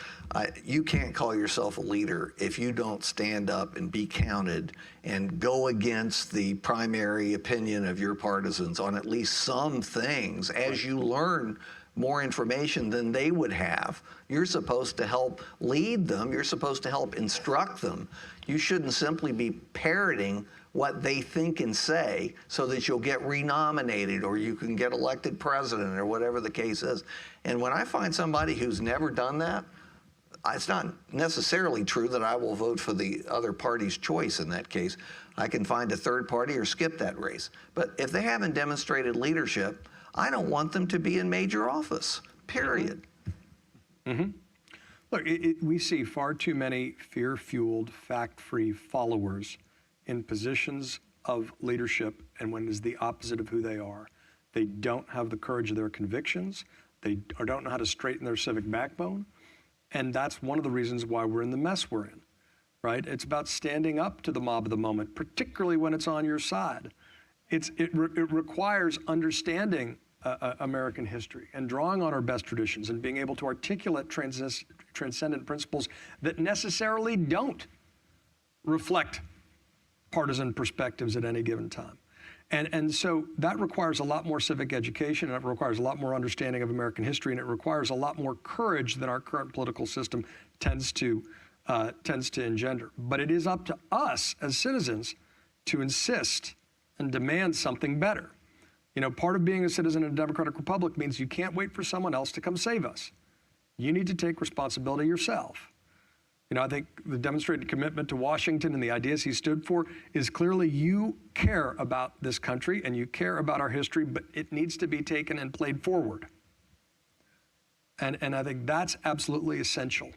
C: you can't call yourself a leader if you don't stand up and be counted and go against the primary opinion of your partisans on at least some things. As you learn more information than they would have, you're supposed to help lead them. You're supposed to help instruct them. You shouldn't simply be parroting what they think and say so that you'll get renominated or you can get elected president or whatever the case is. And when I find somebody who's never done that, it's not necessarily true that I will vote for the other party's choice in that case. I can find a third party or skip that race. But if they haven't demonstrated leadership, I don't want them to be in major office, period.
D: Mm-hmm. Look, we see far too many fear-fueled, fact-free followers in positions of leadership, and when it is the opposite of who they are. They don't have the courage of their convictions. They don't know how to straighten their civic backbone. And that's one of the reasons why we're in the mess we're in, right? It's about standing up to the mob of the moment, particularly when it's on your side. It requires understanding American history and drawing on our best traditions and being able to articulate transcendent principles that necessarily don't reflect partisan perspectives at any given time. And so that requires a lot more civic education, and it requires a lot more understanding of American history, and it requires a lot more courage than our current political system tends to engender. But it is up to us as citizens to insist and demand something better. You know, part of being a citizen in a democratic republic means you can't wait for someone else to come save us. You need to take responsibility yourself. You know, I think the demonstrated commitment to Washington and the ideas he stood for is clearly you care about this country and you care about our history, but it needs to be taken and played forward. And I think that's absolutely essential.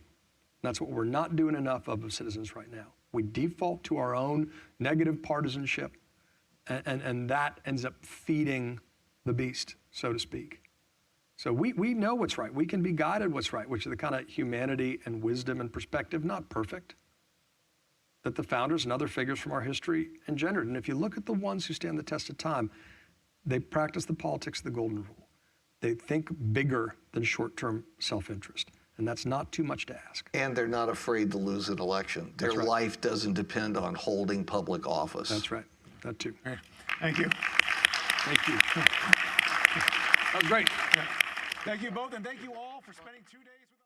D: That's what we're not doing enough of as citizens right now. We default to our own negative partisanship, and that ends up feeding the beast, so to speak. So we know what's right. We can be guided what's right, which is the kind of humanity and wisdom and perspective, not perfect, that the founders and other figures from our history engendered. And if you look at the ones who stand the test of time, they practice the politics of the golden rule. They think bigger than short-term self-interest. And that's not too much to ask.
C: And they're not afraid to lose an election. Their life doesn't depend on holding public office.
D: That's right. That too.
B: Thank you.
D: Thank you. That was great.
B: Thank you both, and thank you all for spending 2 days with